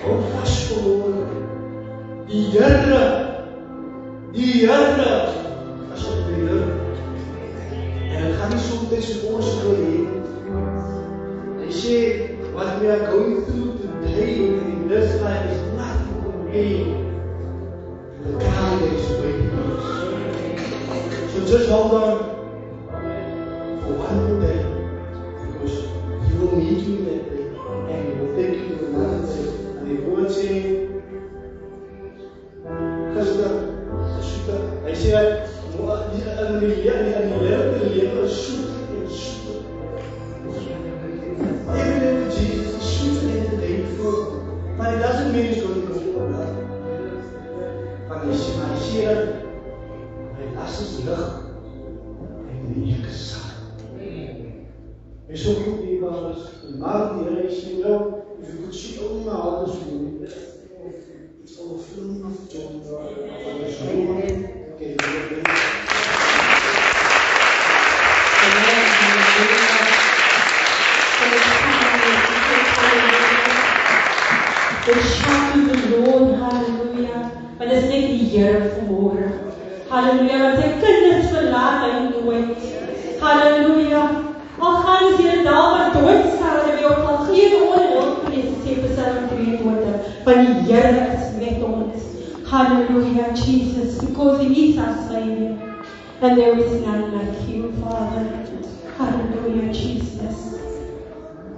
Hold fast for the Lord. Die Here, as op die Here. En het gaan nie soms vir ons wil hê. Hy sê, what we are going through today in this life is nothing compared to the crown that is waiting for us. So just hold on for one more day, because He will meet you in that day, and He will take you to another day. And die woord sê, gister, hy sê, in die lewe is soet en soet. Every day with Jesus is sweet and the day before. But it doesn't mean it's going to go for that. But hy sê dat my las is lig en die ek is saam. En so goed die was, maar die Here is in jou, if you could see all my heart this morning, it's overflowing of joy. There's no one can do it. The shout of the Lord, hallelujah. Want is net die Here vanmôre. Hallelujah, want sy kinders verlaat hy nooit. Hallelujah. Al gaan ons hier daar wat doodstaan en wie ook al gee onhulp vrees, sê Psalm 23, want die Here is met ons. Hallelujah, Jesus, because He is our Savior, and there is none like You, Father. Hallelujah, Jesus.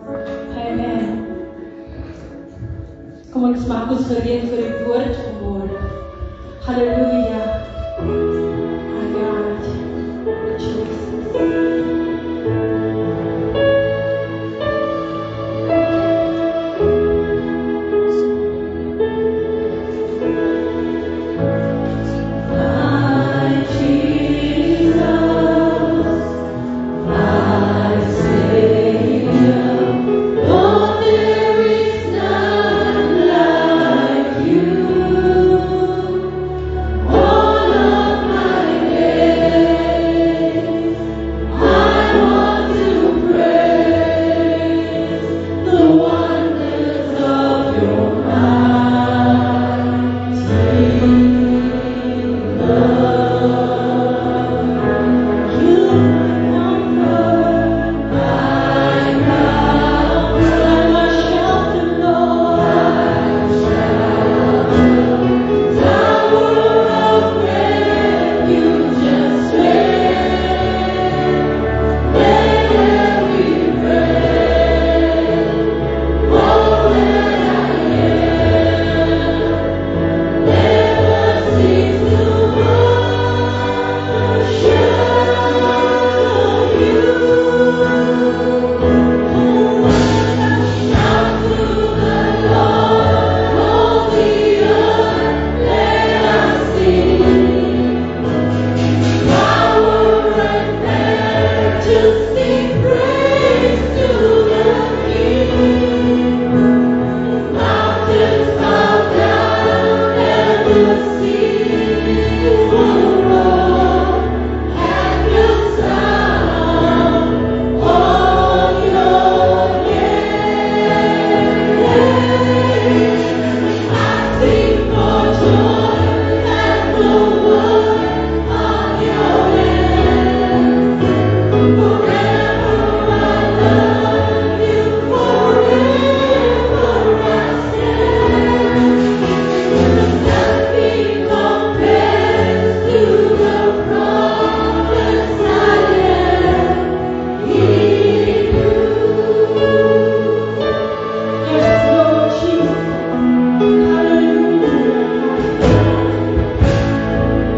Amen. Kom ons maak ons gereed vir die woord vanmôre. Hallelujah. My God. Jesus.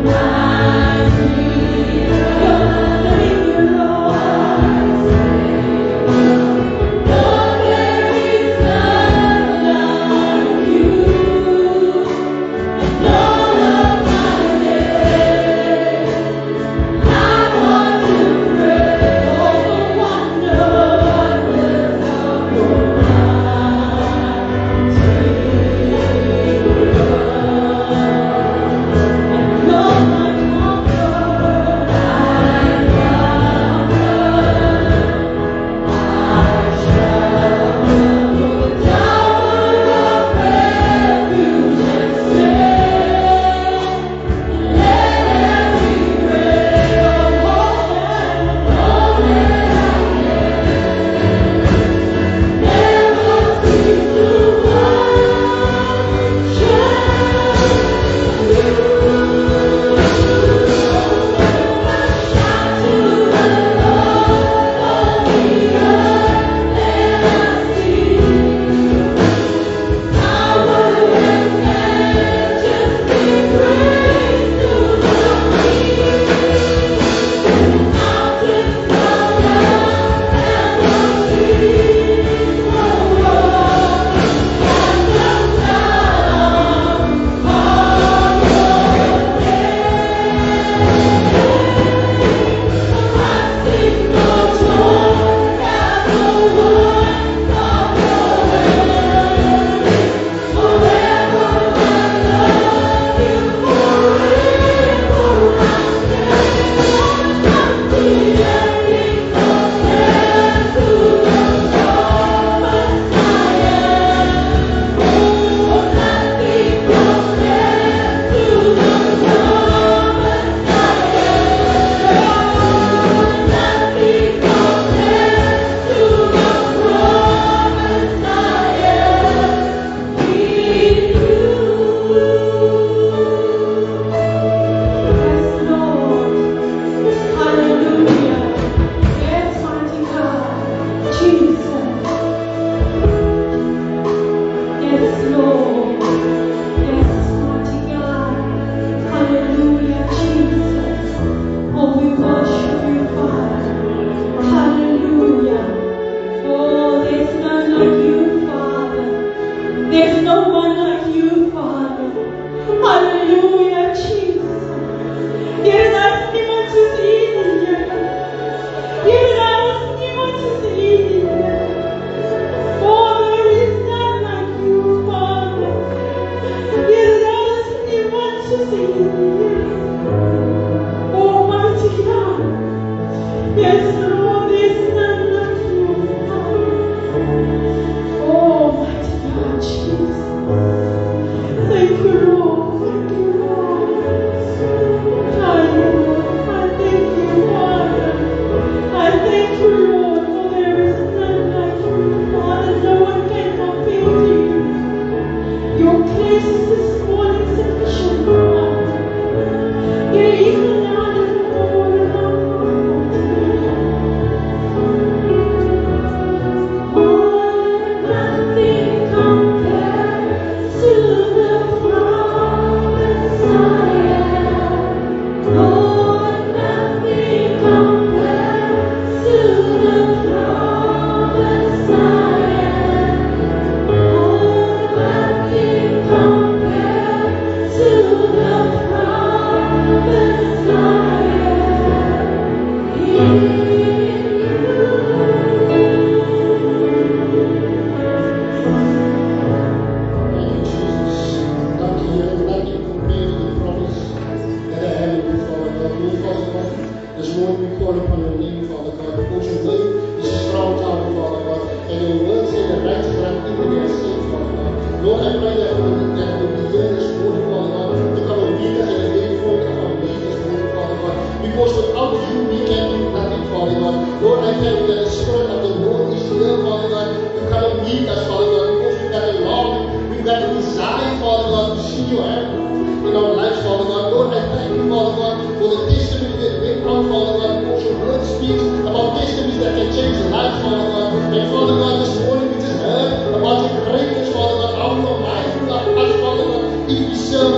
My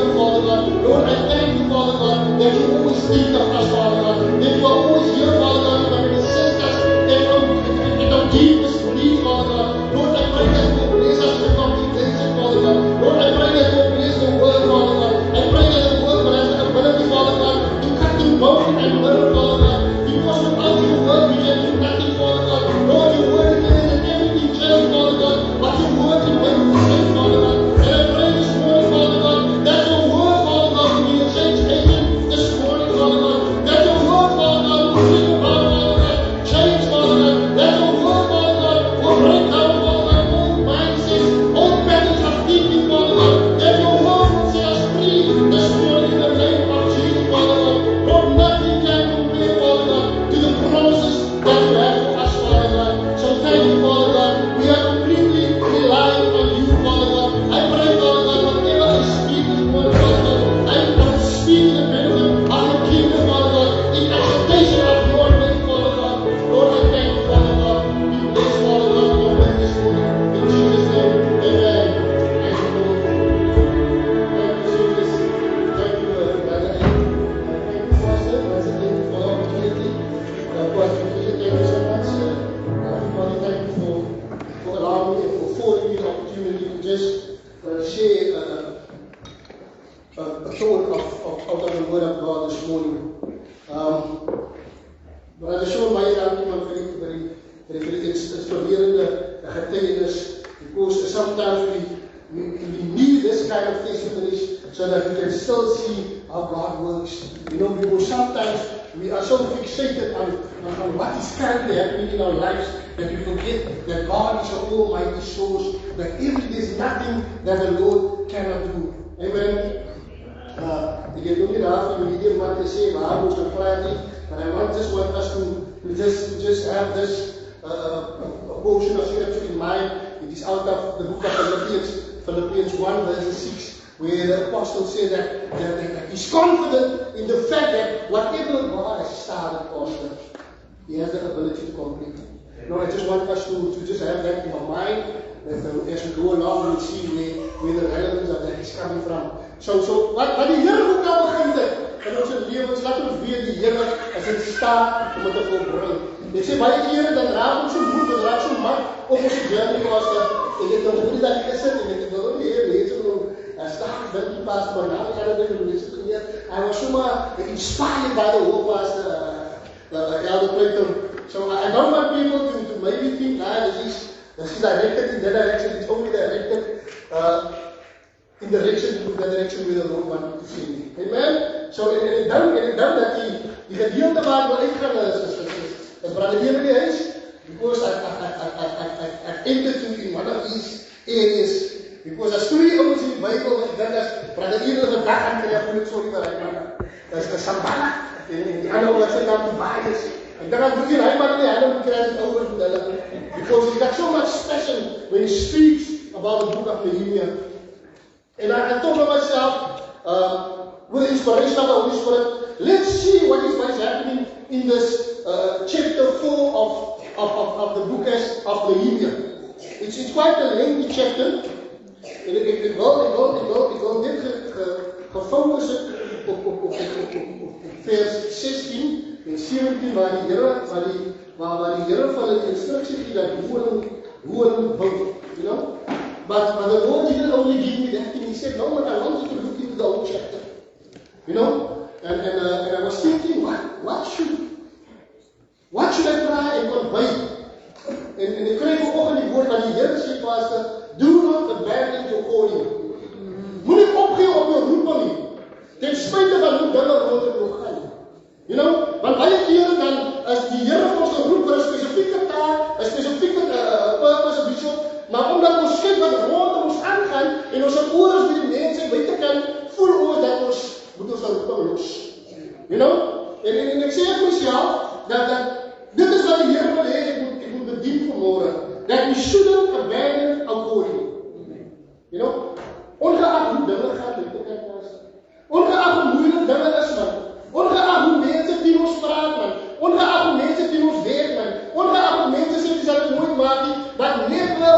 word, Father God. Lord, I thank you, Father God, that you always think of us, Father God. That you are always here, Father God, to assist us in our deepest need, Father God. Lord, I pray that you will bless us with congregation, Father God. Lord, I pray that you will bless the word, Father God. I pray that the word will have the ability, Father God, to cut through bone and marrow, Father God. Because without your word, we can do nothing, Father God. Lord, your word declares that everything changes, Father God. But your word can make the change, Father God. And I pray this morning, Father God, that your word, Father God, will be a change agent this morning, Father God. That your word, Father God, will bring about, Father God, change, Father God. That your word, Father God, will break down, Father God, old mindsets, old patterns of thinking, Father God. That your word will set us free this morning in the name of Jesus, Father God. Lord, nothing can compare, Father God, to the promises that you have for us, Father God. So thank you, Father God. We are completely relying on you, Father God. I pray, Father God, whatever I speak this morning, Father God, I will speak the benefit of your kingdom, Father God, in acceptation of your name, Father God. Lord, I thank you, Father God. Be blessed, Father God, in your word this morning. In Jesus' name, amen. Thank you, Lord. Thank you, Jesus. Thank you, Brother. Thank you, Pastor. Once again, for the opportunity. Pastor, thank you so much. Everybody, thank you for allowing me and for affording me the opportunity to just share a thought out of the Word of God this morning. Brother Sean, baie dankie man vir die inspirerende getuienis, because sometimes we need this kind of testimonies so that we can still see how God works. You know, because sometimes we are so fixated on what is currently happening in our lives that we forget that God is an almighty source, that there's nothing that the Lord cannot do. Amen. Ik heb nog niet af in die maar te sê waar ons praat nie, but I just want us to just have this a portion of scripture in mind. It is out of the book of Philippians 1 verse 6, where the apostle said that he's confident in the fact that whatever God has started, Pastor, he has the ability to complete it. You know, I just want us to just have that in our mind, that as we go along, we'll see where the relevance of that is coming from. So wat die Here ook nou begin dit in ons lewens, laat ons weet die Here is in staat om dit te volbring. Ek sê baie kere dan raak ons so moeg, dan raak so mak op ons journey, Pastor. Ek het nog nie dat ek gesit en ek het nog nie mense genoem staan met die Pastor, maar nou gaan ek dit mense geleer. I was so inspired by the whole Pastor, Elder Clayton. So I don't want people to maybe think, this is directed in that direction, it's only directed in the direction where the Lord wanted to see me. Amen? So, en ek dink dat die gedeelte waar ek wil uitgaan is Brother Emily huis, because I entered in one of these areas, because as twee ouens in die Bijbel, wat ek dink as Brother Emily vandag aan kry, ek moet sorry maar hy man, dat is die Sambala, en die ander wat sy naam Tobias. Ek dink aan Broekie Rijman nie, hy moet kry as het over met hulle, because he's got so much passion when he speaks about the book of Nehemiah. And I thought to myself, with the inspiration of the Holy Spirit, let's see what is happening in this chapter 4 of the book of Nehemiah. It's quite a lengthy chapter. En ik wil net gefocust op vers 16 en 17, waar die Here van die instructie gee dat hoe hulle bou, you know. But the Lord didn't only give me that thing. He said, no, but I want you to look into the whole chapter. You know? And I was thinking, what should I try and convey? En ek kry vanoggend die woord van die Here sê, Pastor, do not abandon your calling. Moenie opgee op jou roeping nie. Ten spyte van hoe dinge rondom gaan. You know? Want baie kere dan as die Here ons roep vir 'n spesifieke taak, 'n spesifieke purpose of vision, maar omdat ons kyk wat rondom ons aangaan en ons oor is by die mense buite kan, voel ons dat ons moet ons roeping los. You know? En ek sê vir myself dat dit is wat die Here wil hê ek moet bedien vanmôre. That we shouldn't abandon our calling. You know? Ongeag hoe dinge gaan, ongeag hoe moeilik dinge is, man. Ongeag hoe mense teen ons praat, man. Ongeag hoe mense teen ons werk, man. Ongeag hoe mense sê jy sal dit nooit maak nie, but never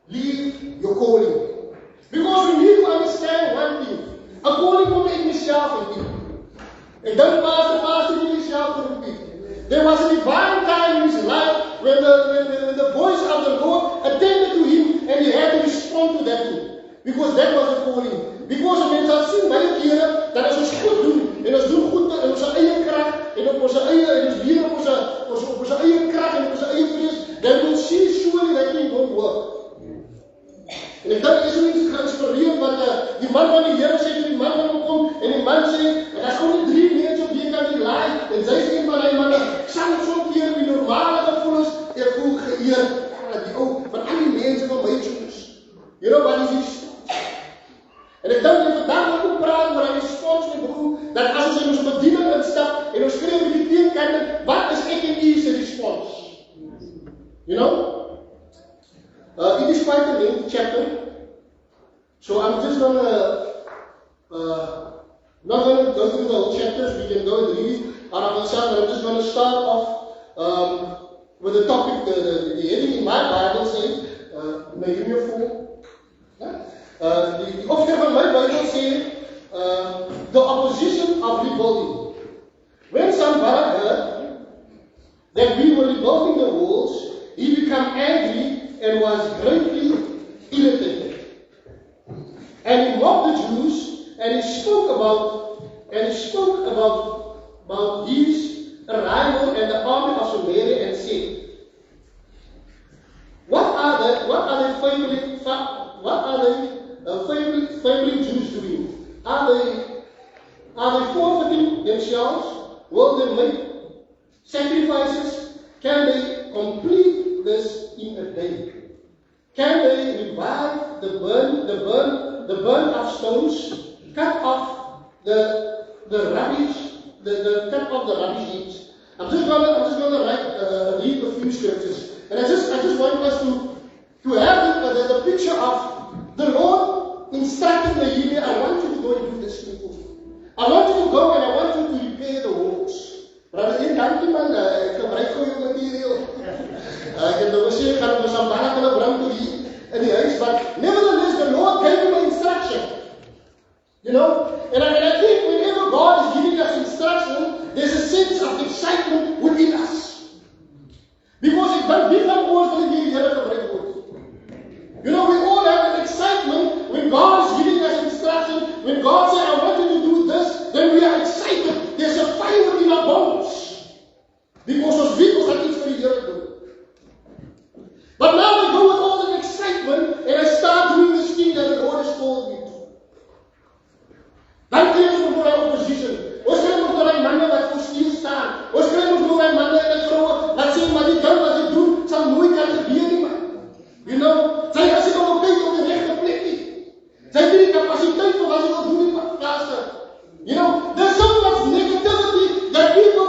leave your calling. Because we need to understand one thing. himself repeat. And then pastor did himself repeat. There was a divine time in his life when the voice of the Lord attended to him and he had to respond to that thing. Because that was the calling. Because of mensen zien baie kere dat as ons goed doen en ons doen goed in ons eie krag en op ons eie en ons weer op ons eie krag en op ons eie vlees, then we'll see surely that thing won't work. En ek dink is so iets geïnspireerd wat die man van die Here sê toe die man van hom kom en die man sê en as kom nie 3 mense op die kan die laai en sy sê een van die manne sal het so'n keer die normale gevoel is ek voel geëer die ou van al die mense van my choose. You know what is this? En ek dink vandag wat ek praat oor die respons my broer, dat as ons in ons bediening instap en ons skreeu met die teenkante, wat is ek en u se respons? You know? It is quite a lengthy chapter, so I'm just not going to go through the whole chapters. We can go and read it out of ourselves, but I'm just going to start off with the topic. The heading in my Bible says, Nehemiah 4. Yeah? The option van my Bible says, the opposition of rebuilding. When Sanballat heard that we were rebuilding the walls, he became angry and was greatly irritated. And he mocked the Jews, and he spoke about his arrival and the army of Samaria, and said, What are the failing Jews doing? Are they forfeiting themselves? Will they make sacrifices? Can they complete this in a day? Can they revive the burn of stones, cut off the rubbish, cut off the rubbish heaps? I'm just gonna read a few scriptures, and I just want us to have the picture of the Lord instructing Nehemiah. I want you to go and do this, people. I want you to go and I want you to repair the walls. Brother Ian, dankie man, ek gebruik gou jou materiaal. Ek het nou gesê, ek gaan ons Sanballat hulle bring toe in die huis, but nevertheless, the Lord gave him an instruction. You know? And I think whenever God is giving us instruction, there's a sense of excitement within us. Because ek dink wie van ons wil die Here gebruik word. You know, we all have an excitement when God is giving us instruction. When God says, I want you to do this, then we are excited. There's a fire within our bones. Because ons weet ons gaan iets vir die Here doen. But now we go with all the excitement and I start doing this thing that the Lord has told me to. Dan kry ons nog daai opposition. Ons kry nog daai manne wat vir stil staan. Ons kry nog daai manne en vroue wat sê maar die ding wat jy doen sal nooit kan gebeur nie man. You know, sy as jy nog kyk op die regte plek nie. Sy het nie die kapasiteit vir wat jy wil doen in die plaas. You know, there's so much negativity that people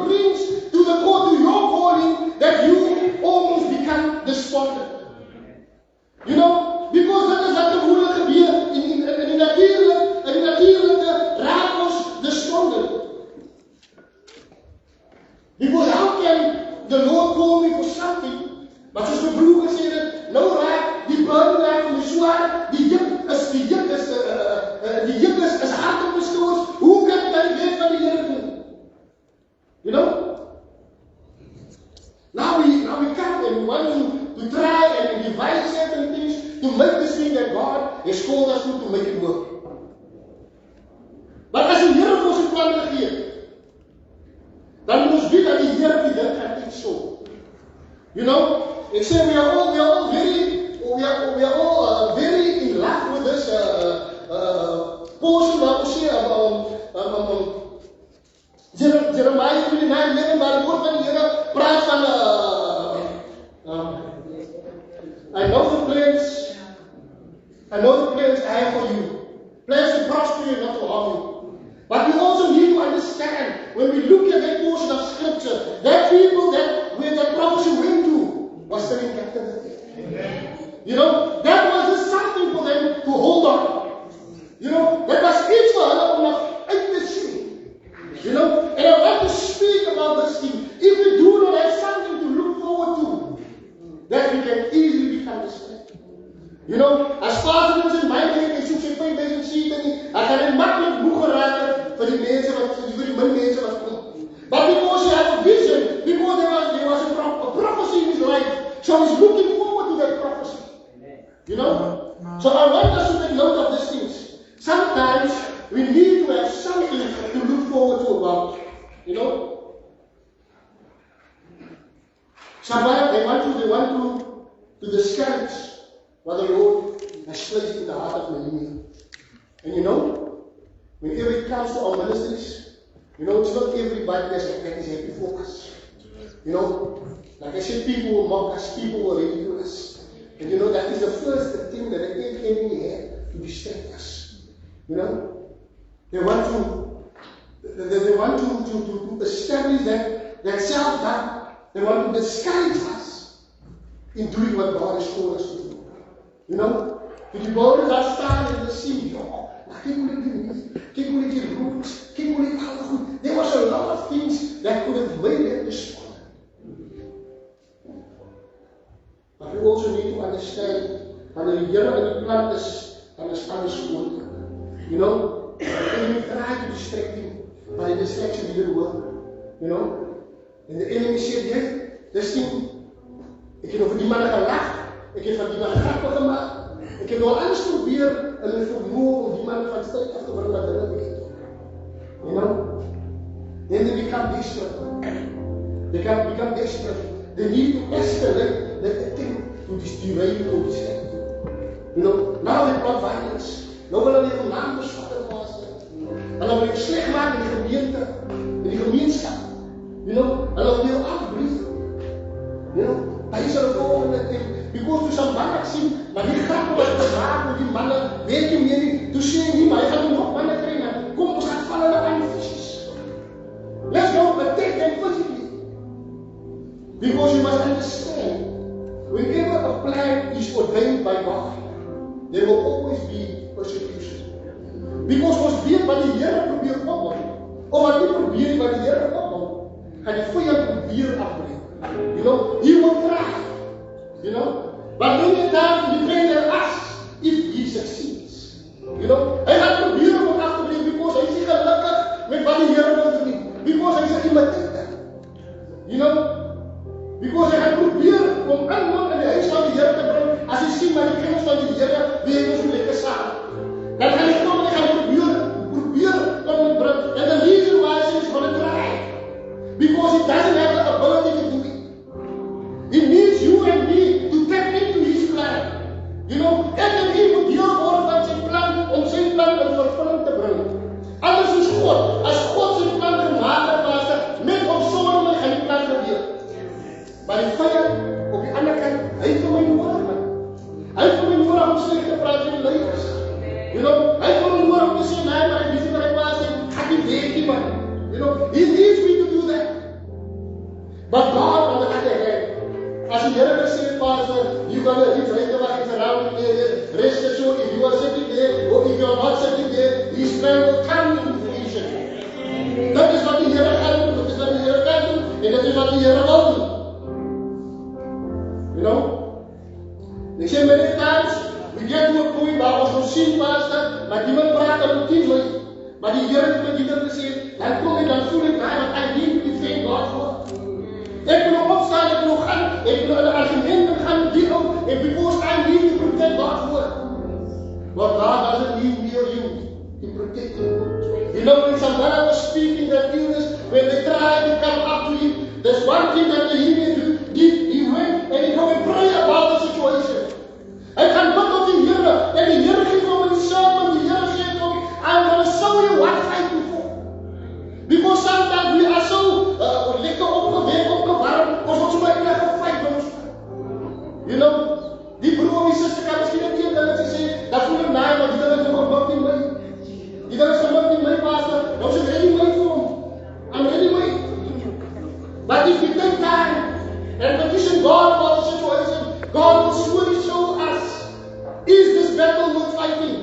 brings to the call, to your calling, that you almost become despondent. You know, because that is wat gewoonlik gebeur in die natuurlike raak ons despondent. Because how can the Lord call me for something? Maar soos my broer gesê het, nou raak die burn raak van die swaar, die juk is hard op die stoors. Hoe kan jy weet van die Here doen? You know? Now we come and we want to try and devise certain things to make this thing that God has called us to make it work. Maar as die Here vir ons 'n plan gee, dan moet ons weet dat die Here dit gaan iets so. You know? Ek sê we are all very in love with this portion wat ons sê Jeremiah 29:11 waar die woord van die Here praat van I know the plans I have for you. Plans to prosper you, not to harm you. But we also need to understand when we look at that portion of scripture, that people where that prophecy went to was still in captivity. You know, that was just something for them to hold on. You know, that was iets vir hulle om uit te sien. You know, and I want to speak about this thing. If we do not have something to look forward to, that we can easily become distracted. You know, as far as in my day, ek soek sy 5000 seed en ek kan net maklik vir die mense wat kom. But because he had a vision, because there was a prophecy in his life, so he's looking forward to that prophecy. You know? So I want us to take note of these things. Sometimes we need to have something to look forward to about. You know? Somebody, they want to discourage what the Lord has placed in the heart of Nehemiah. And you know, whenever it comes to our ministries, you know, it's not everybody that is happy for us. You know, like I said, people will mock us, people will ridicule us. And you know, that is the first thing that the enemy had to distract us. You know, they want to establish that self-doubt. They want to discourage us in doing what God has called us to do. You know, if you go to that star in the sea, there was a lot of things that could have made them destroy. But we also need to understand that the Here in the plant is school. You know, the enemy tried to distract him, but the distraction didn't work. You know, and the enemy said, yeah, this thing, ik heb over die mannen gelacht, ik heb van die mannen grappen gemaakt, ik heb wel alles proberen en het vermogen om die mannen van strijd af te brengen naar de weg. You know? Then they become desperate. They can become desperate. They need to escalate the thing to derail or distract. You know, now they plot violence. Nou wil hulle die naam besvatten was. En dan wil je slecht maken in die gemeente, in die gemeenschap. You know, en dan wil je afbreken. You know, hij is er het volgende ding. Because to some mannen zien, maar die grappen wat gemaakt met die mannen, weet je meer niet. Toen zie je niet, maar je gaat nog mannen krijgen. Kom, we gaan vallen naar aan de visjes. Let's go attack them physically. Because you must understand, whenever a plan is ordained by God, there will always be persecution. Because ons weet wat die Here probeer opbou, of wat nie probeer wat die Here opbou, gaan die vyand probeer afbreek. You know, he will try. You know, but many times we pray their us if he succeeds. You know, hy gaan probeer om af te breek because hy is gelukkig met wat die Here wil doen. Because hy is 'n imitator. You know, because hy gaan probeer om iemand in die huis van die Here te bring. As jy sien maar die kinders van die Here, wie ons lekker saam. Dan gaan hy kom en hy gaan probeer om te bring. And the reason why he is going to try, because he doesn't have the ability to do it. He needs you and me to tap into his plan. You know, ek en hy moet deel word van sy plan om sy plan in vervulling te bring. Anders is God. As God sy plan gemaak het was, met of sonder gaan die plan gebeur. Maar die vyand op die ander kant, hy het vir my nodig, man. Hy het vir my nodig om sleg te praat met die leiders. You know, hy het vir my nodig om te sê, nee, maar ek weet wat ek was, ek die weet nie, man. You know, he needs me to do that. But God, on the other hand, as the Here said, Pastor, you're going to reach right away around there. Rest assured, if you are sitting there, or if you are not sitting there, his plan will come into fruition. That is what the Here can do, that is what the Here can do, and that is what the Here will do. You know? They say many times, we get to a point waar ons ons sien, Pastor, maar niemand praat aan die team, maar die Here het met die Here gesê, dan kom ek, dan voel ek daar, wat I need to thank God for. Ek wil nog opstaan, ek wil nog gaan, ek wil een argument gaan deal, and because I need to protect God's word. But God doesn't need me or you to protect him. You know, when somebody was speaking that illness, when they tried to come up to him, there's one thing that he did, he went and he go and pray about the situation. Hy gaan bid op die Here, en die Here gee hom in die sermon, die Here sê hom, I'm going to show you what fighting for. Because sometimes we are so lekker opgewek, opgewarm, ons moet so baie klag gefight met ons. You know, die broer en die sister kan miskien net een ding sê, dat voel ek naai, maar die ding is nog gemik nie my. Die ding is gemik nie my, Pastor, nou sê ready my vir hom. I'm ready my. But if we take time and petition God about the situation, God will surely show us, is this battle worth fighting?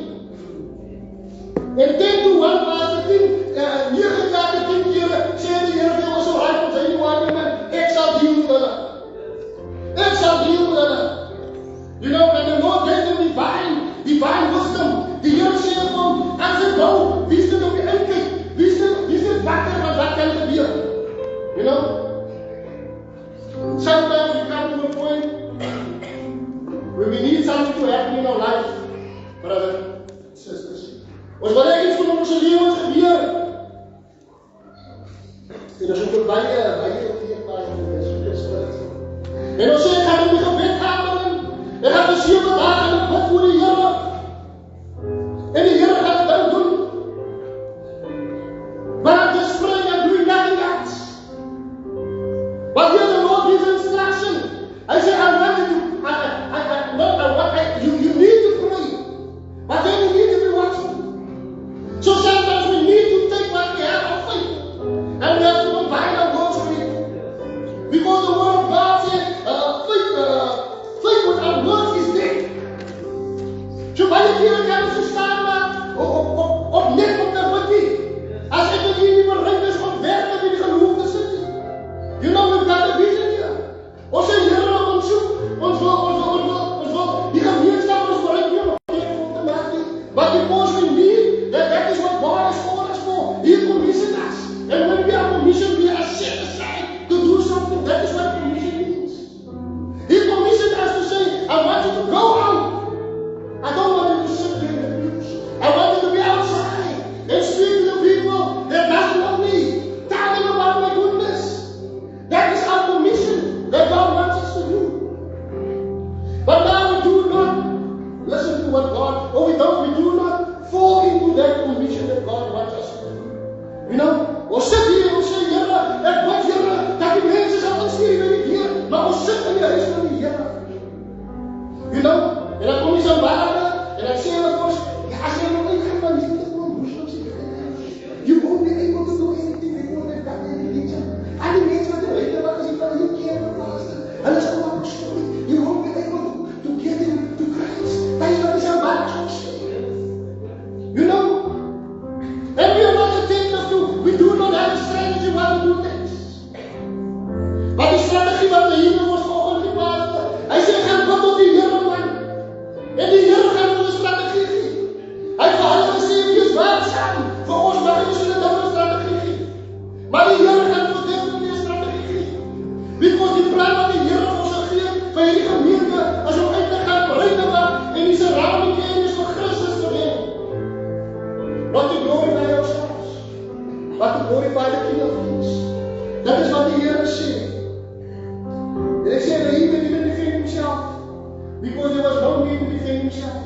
En 10 to 1 Pastor, 9 jaar, 10 kere, sê die Here vir ons so hard, ons hy nie waar nie, man, ek sal deal met hulle. Ek sal deal met hulle. You know, and the Lord gave them divine wisdom. Die Here sê vir hom, as ek nou, wie is dit op die uitkijk? Wie is dit Ons wil net iets van ons lewens gebeur. En ons moet baie opneem in die Spirit. En ons sê, ek gaan in die gebedkamer in. Ek gaan vir 7 dae in bid voor die Here. En die Here gaan dit doen. But I'm just praying and doing nothing else. But here the Lord gives instruction. I say, I want you to, you need to pray. But then you need to be watchful. So sometimes we need to take what we have of faith. And we have to combine our words with it. Because the word of God says, faith without words is dead. So baie kere kan ons staan maar op net op die voetie. As ek met hierdie bereid is om werklik in die geloof te sit. You know, we've got a vision here. Ons sê, Here, ons soek, ons wil, die gemeenskap ons bereid hier om te maak nie. But because we need, that is what God has called us for. He commissioned us. And when we are commissioned, we are set aside to do something. That is what commission means. He commissioned us to say, I want you to go out. I don't want you to sit there in the pews. I want you to be outside and speak to the people that doesn't know me. Tell them about my goodness. That is our commission that God wants us to do. But now we do not listen to what God, or we do not fall into that commission that God wants us to do. You know, ons sit hier en ons sê, Here, ek bid, Here, dat die mense sal instuur by die Heer, maar ons sit in die huis van die Here. You know, en dan kom jy so baie, en dan sê hulle vir ons, ja, as jy nog uitgaan van liefde vir Muslims, you won't be able to do anything before they've got their religion. En die mense wat die huide wat as jy van die keer verplaas, hulle sal maar story, you won't be able to get them to Christ. Dat is wat die so baie ons sê. You know, and we are not attentive to, we do not have a strategy how to do things. But die strategie wat die Here ons vanoggend geplaas het, hy sê, gaan bid tot die Here man. En die Here gaan ons 'n strategie gee. Hy het gesê, wees waaksaam, vir ons mag ons 'n dubbele strategie gee. Maar die Here gaan ons definitief 'n strategie gee. Because die plan wat die Here ons sal gee, vir hierdie gemeente, as om uit te gaan, bereid te maak, en die surrounding areas vir Christus te wen. Not to glorify ourselves, but to glorify the King of Kings. Dat is wat die Here sê. En ek sê, hy het nie defend himself, because there was no need to defend himself.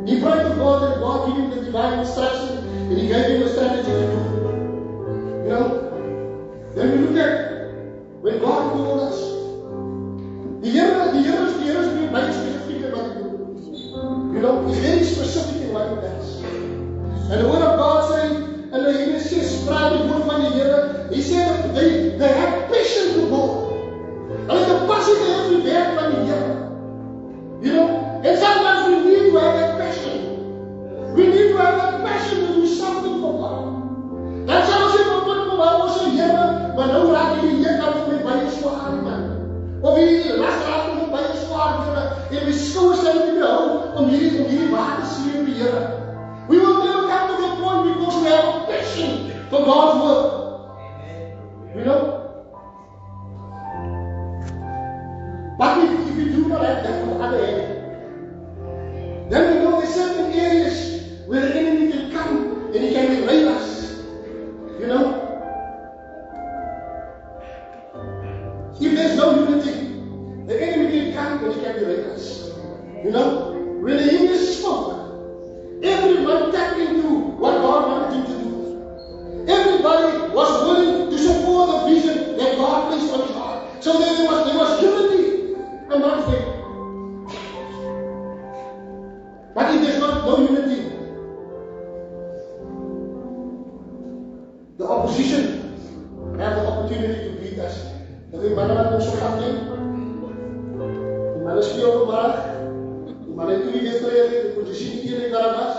He prayed to God and God gave him the divine instruction, and He gave him a strategy to do. You know, then we look at when God called us. The Here is being very specific in what He do. You know, He's very specific in what He does. And the word of God says, and the Here says, praat die woord van die Here. He said that they have passion to go. Hulle het 'n passie gehad vir die werk van die Here. You know, and sometimes we need to have that passion. We need to have that passion to do something for God. Dan sal ons nie op ons sê, Here, maar nou raak die Here kan vir my baie swaar, man. Of die las raak vir my baie swaar, Here, en my skouers sal nie meer hou om hierdie waar te sleep, die Here. We will never come to that point because we have a passion for God's word. You know? But if we do not have that on the other hand, then we know there's certain areas where the enemy can come and he can derail us. You know? If there's no unity, the enemy can come and he can derail us. You know? When the English spoke, everyone tapped into what God wanted him to do. Everybody was willing to support the vision that God placed on his heart. So there was unity amongst them. But if there's no unity, the opposition have the opportunity to beat us. Dat die mannen wat ons so gaan doen, die mannen speel vanmiddag, die mannen het nie wedstrijden, die positie nie keer daar was,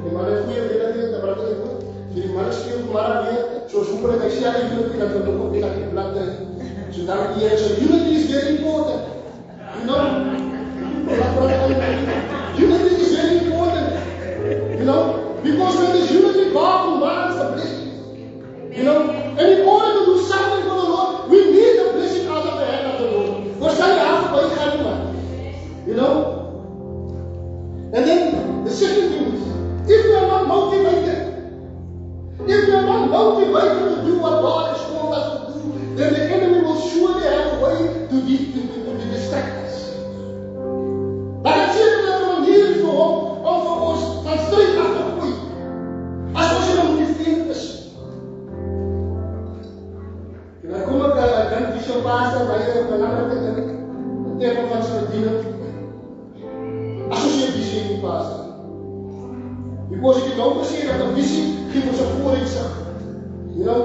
die mannen het goeie wedstrijden, dat bracht het goed, die mannen speel vanmiddag weer, soos hoeper ek sê, die unity, dat we nog op die lakkie blad is. So daar die Here, so unity is very important. You know, unity is very important. You know, because when there's unity, God commands the blessing. You know, and in order to do something for the Lord, we need the blessing out of the hand of the Lord. For some have to you know. And then the second thing is, if we are not motivated motivate them to do what God has called us to do, then the enemy will surely have a way to distract us. Maar ek sê dat er 'n manier is vir hom om vir ons van stryd af te gooi. As ons in 'n motiveer is. En dan kom ek dan die so pastor by 'n belangrike ding, 'n tema van sy bediening. As ons hier visie in die pastor. Because ek het nou gesê dat 'n visie gee ons 'n vooruitsig. You know,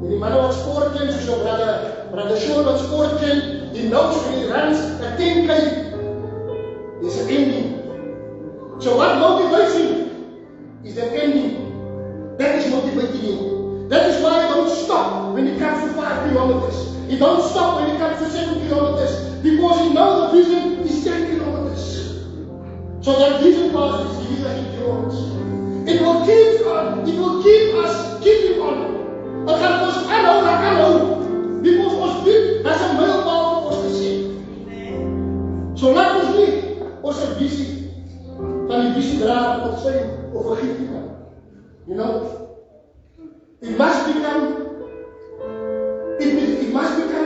die manne wat sport ken, soos jou brother Sean wat sport ken, die knows when he runs a 10K, there's an ending. So what motivates him is the ending. That is motivating him. That is why he don't stop when it comes to 5 kilometers. He don't stop when it comes to 7 kilometers. Because he knows the vision is 10 kilometers. So that vision pass is gives us endurance. It will keep us keeping on. Ek gaan ons aanhou. Because ons weet, dat is 'n mylpaal vir ons te sê. So laat ons nie ons visie van die visie dra op sy of vergiet nie. You know, it must become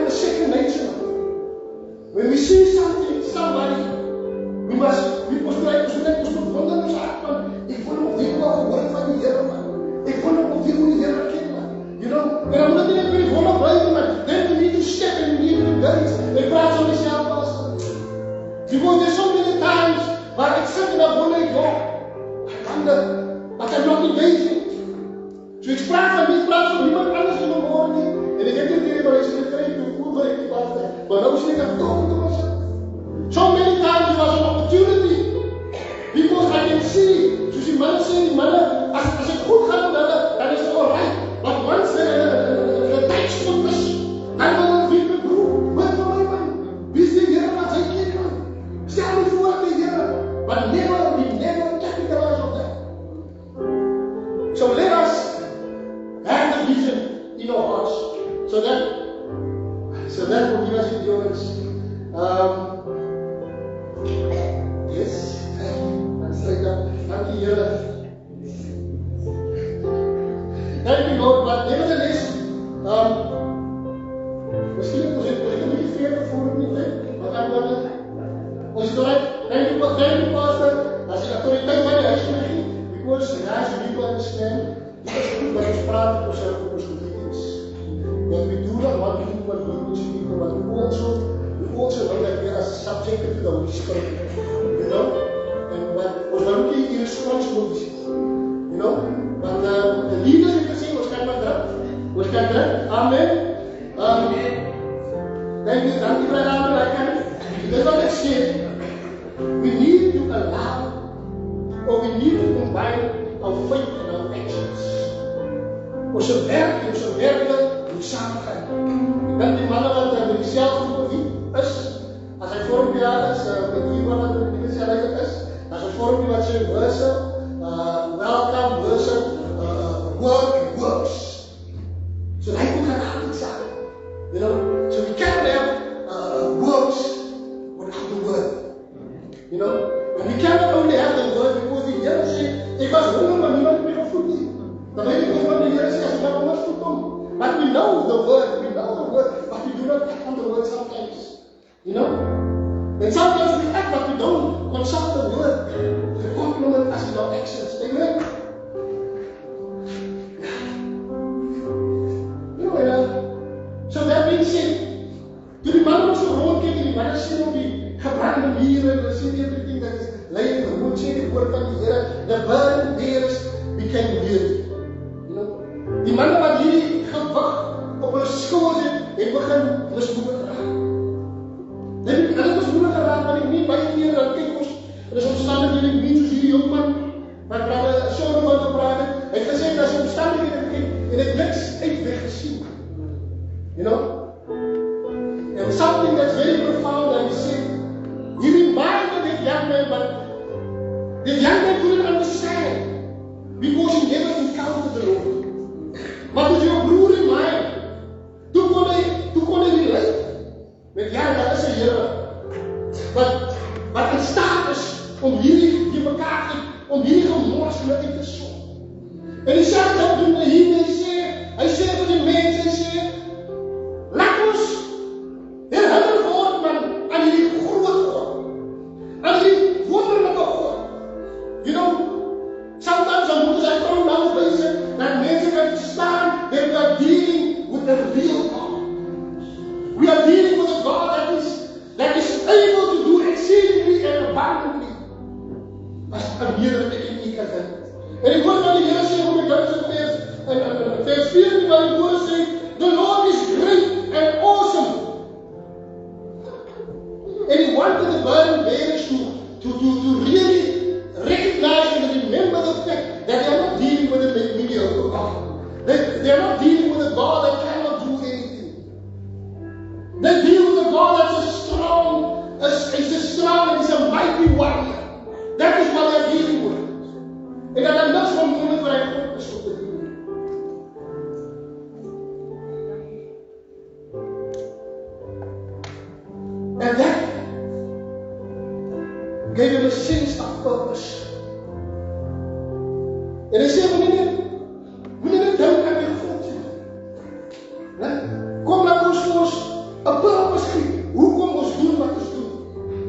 a second nature. When we see somebody, we must try to select ons wonder ons hart van, ek wil nog weer wat gehoor van die Here man. Ek wil nog weer hoe die Here ken man. You know, en dan moet ek nie wonder bly nie man. Then we need to step and we need to engage. Ek praat van myself as. Because there's so many times waar ek sit en dan wonder ek, I wonder, but I'm not engaging. So ek praat van niemand anders in die môre nie. En ek het dit hier maar eens gekry toe oor ek die pad. Maar nou sê ek talking to myself. So many times it was an opportunity. Because I can see, soos die manne sê, as ek goed gaan met hulle, dan is het alright. But once the tydspunt is, dan wil ek weer my broer, wat vir my man, wie is die Here wat sy kind man? Stel my voor die Here, but we never capitalize on that. So let us have the vision in our hearts, so that will give us endurance. Yes, that's like that. Thank you, Here. Thank you, Lord. But nevertheless, misschien is het een beetje verder voor me, maar dan wordt het. Ons is right. Thank you, Pastor. Als ik autoriteit bij de huis begin, because as you people understand, dit is goed wat ons praat op ons gebied. That we do not want to do what we do to people, but we also know that we are subjected to the Holy Spirit. You know? And what was one key irresponsible, you know? But the leaders in the scene was kind of that. Amen. Thank you, Brother Amen. That's what I said. We need to allow, or we need to combine our faith and our actions. Ons werk moet samen gaan. Ik ben die mannen wat met jezelf wie is. Als hij voor een jaar is, met iemand wat met jezelf is. Als hij voor een wat zijn worship, welcome, worship, works. So hij moet gaan aanstaan. You know, so we can't have works without the word. You know, and we cannot only have the word because the Here said, ik was honger, maar niemand meer gevoed nie. Dan weet ik niet wat de Here sê, as ek nou ons toe kom. But we know the word, but we do not act on the word sometimes. You know? And sometimes we act, but we don't consult the word to complement us in our actions. Amen? You know, so that being said, to die man wat so rondkyk en die manne sien op die gebrande mure, hulle sien everything that is lying, hulle sê die woord van die Here, the burden bearers became weary. You know? Die manne wat hierdie gewig op hulle skouers het begin mismoedig raak. Hulle mismoedig geraak, want ek nie baie keer dan kyk ons, en is omstandighede nie soos hierdie jongman, wat brother Sean van gepraat het, hy het gesê, dat is omstandighede kyk, en ek niks uitweg gesien. You know? And something that's very profound that he said, he reminded that young man, but the young man couldn't understand, because he never encountered the Lord. Maar toe jou broer en my, toe kon hy relate met dat is 'n Here wat in staat is om hierdie die mekaar om hierdie gemors uit te som. En die selfs doen hy hiermee sê, hy vers 14 waar die woord sê, the Lord is great and awesome. And he wanted the burden bearers to really recognize and remember the fact that they are not dealing with a mediocre God. They are not dealing with a God that cannot do anything. They deal with a God that's a strong and he's a mighty warrior. That is what they are dealing with. En dat hy niks van moment waar hy God is op te doen. And that gave him a sense of purpose. En hy sê, wanneer jy dink aan die God, kom laat ons vir ons 'n purpose gee. Hoekom ons doen wat ons doen.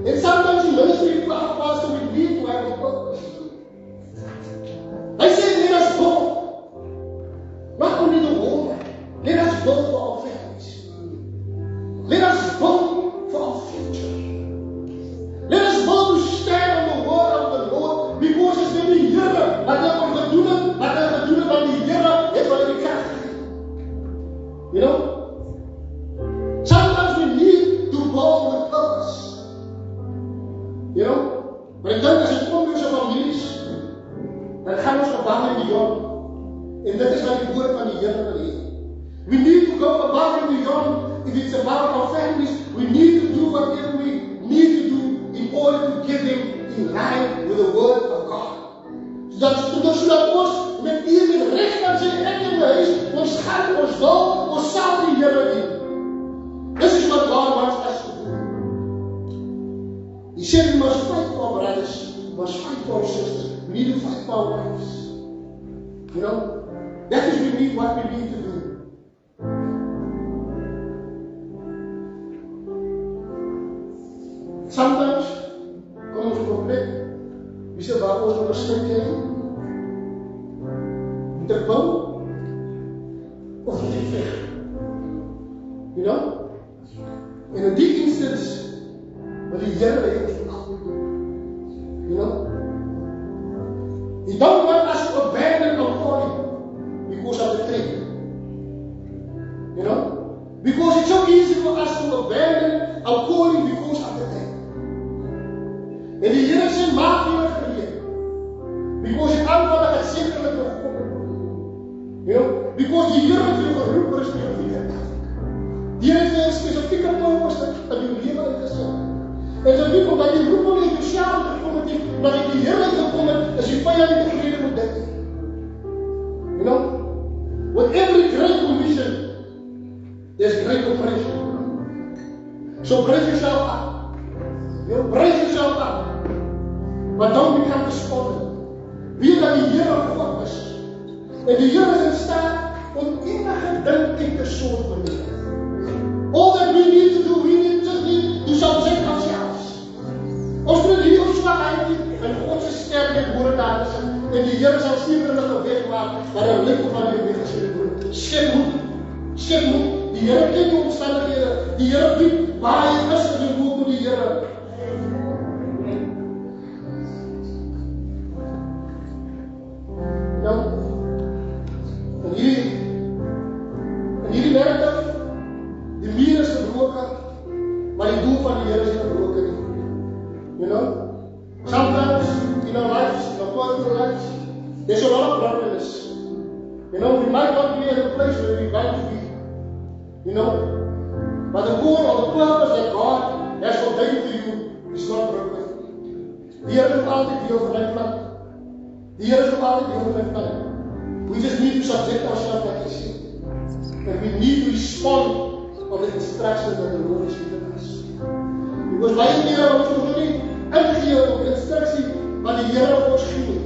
And sometimes in ministry, pastor, we need to have a purpose. I say, let us go. Not only the world, let us go for our families. Let us go for our future. Let us go to stand on the word of the Lord, because it's in the Here wat hy om gedoen het, want die Here het wat hy krag gegee. You know? Sometimes we need to go with purpose. You know? Maar ek dink as dit kom by ons families, dan gaan ons above and beyond. En dit is wat die woord van die Here wil hê. We need to go above and beyond. If it's about our families, we need to do whatever we need to do in order to get them in line with the word of God. Sodat ons met met reg kan sê, ek in my huis, ons gaan, ons wil, ons sal die Here dien. This is what God wants us to do. He said we must fight for our brothers, we must fight for our sisters. We need to fight for our wives. You know, that is what we need to do. Sometimes, kom ons op 'n plek, wie sê waar ons nog 'n stukkie te bou of te veg. You know? En in die instance, wil die Here by ons kom. You know? He don't want us to abandon our calling because of the thing. You know? Because it's so easy for us to abandon our calling because of the thing. En die Here sê, maak julle gereed. Because die antwoord dat ek sekerlik nog kom. You know? Because die Here het jou geroep vir 'n spesifieke taak. Die Here het vir 'n spesifieke purpose in jou lewe ingesit. En so nie omdat die roeping nie spesiaal gekom het nie, maar die Here gekom het, is die vyand nie tevrede met dit. You know? With every great commission, there's great oppression. So brace yourself up. You brace yourself up. But don't become despondent. Weet dat die Here God is. En die Here is in staat om enige ding uit te sort wanneer. All that we need to do, we need just need to subject ourselves. Ons moet hier op swakheid en God se sterkheid hoor daar is. En die Here sal sekerlik 'n weg maak waar 'n lig van jou weg gesien word. Skep moed. Die Here ken jou omstandighede. Die Here weet waar jy is en hoe moet die Here. Nou, en hierdie narrative, die muur is gebroken, maar die doel van die Here is nie gebroken nie. You know? Sometimes in our lives, in our personal lives, there's a lot of brokenness. You know, we might not be in a place where we want to be. You know? But the goal or the purpose that God has ordained for you is not broken. Die Here is altyd deel van my plan. Die Here is altyd deel van my plan. We just need to subject ourselves like I said. And we need to respond of the instructions that the Lord has given us. Because baie kere ons moet nie ingee op die instruksie wat die Here vir ons gee.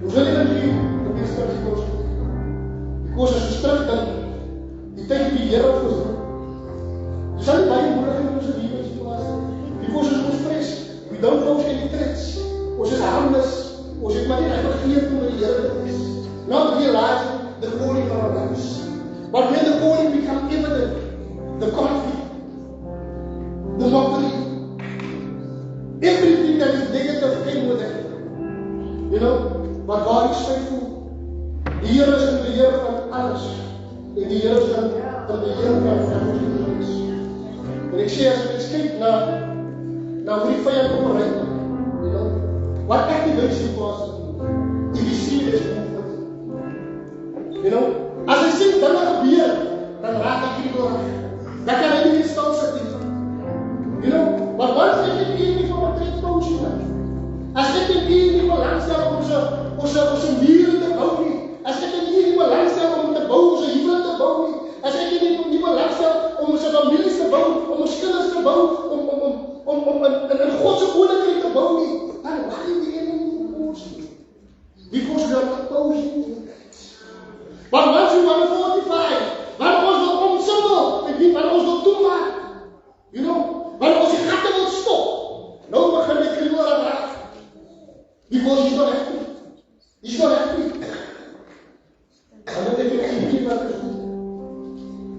Ons wil nie ingee op die instruksie vir ons gee. Because as ons terugdink, die tyd die Here vir ons doen, dis sal nie baie moeilik in ons lewe situasie. Because ons stress, we don't know any threats. Ons is harmless, ons het maar nie vergeet hoe die Here dit is. Not realizing the calling of our lives. But when the calling becomes evident, the conflict, the mockery, everything that is negative came with it. You know, Maar God is faithful. Die Here is in beheer van alles. En die Here is in beheer van alles. En ek sê as ek kyk na hoe die vyand opereer, you know, what activates you for if you see this movement? You know, as ek sien dinge gebeur, dan raak ek hier door. Dan kan ek nie stil sit nie. You know, but once ek het hier nie van wat ek coach nie. As ek het hier nie belangstel om ons mure te bou nie. As ek het hier nie belangstel om te bou, ons huwelik te bou nie. As ek het nie belangstel om ons families te bou, om ons kinders te bou, om in God se koninkryk te bou nie. Dan wat is die enemy van ons nie? Because we are not coaching. But once you want to fortify, wanneer ons wil omsingel, wanneer ons wil toemaak, you know, wanneer ons die gatte wil stop, nou begin die kriegel aan raak. Because he's not happy. He's not happy. En dan ek hier wat ek doen.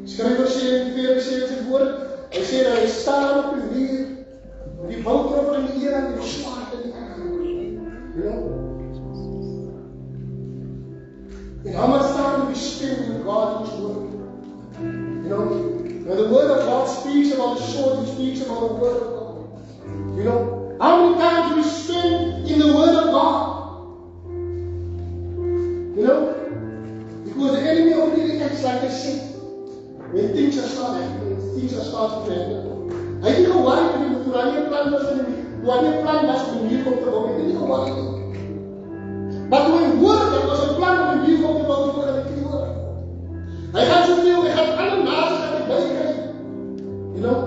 Skrywer sê in 47 woord, hy sê dat hy staan op die muur, met die boutrop in die een en die swaard in die ander. You know? And how much time do we spend with God in His Word? You know, when the Word of God speaks about the sword, it speaks about the Word of God. You know, how many times do we spend in the Word of God? You know, because the enemy only acts like a sheep. When things are starting, things are starting to happen. I think why toen hy 'n plan was in die muur kom te bou, ek dink why. Maar toe hy hoor dat was 'n plan om die muur kom te bou, toe gaan ek hoor. Hy gaan soveel, hy gaan alle nasies aan die bykry. You know,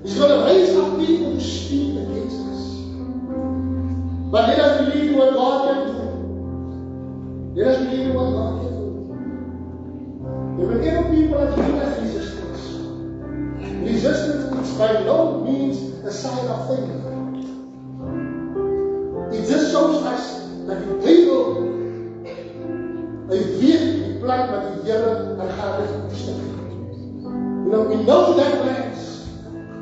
he's going to raise up people to speak against us. But let us believe what God can do. Let us believe what God can do. And whenever people are giving us resistance, resistance is by no means a sign of failure. It just shows us that die Bybel hy weet die plan wat die Here aan gaan stel. You know, we know that plans.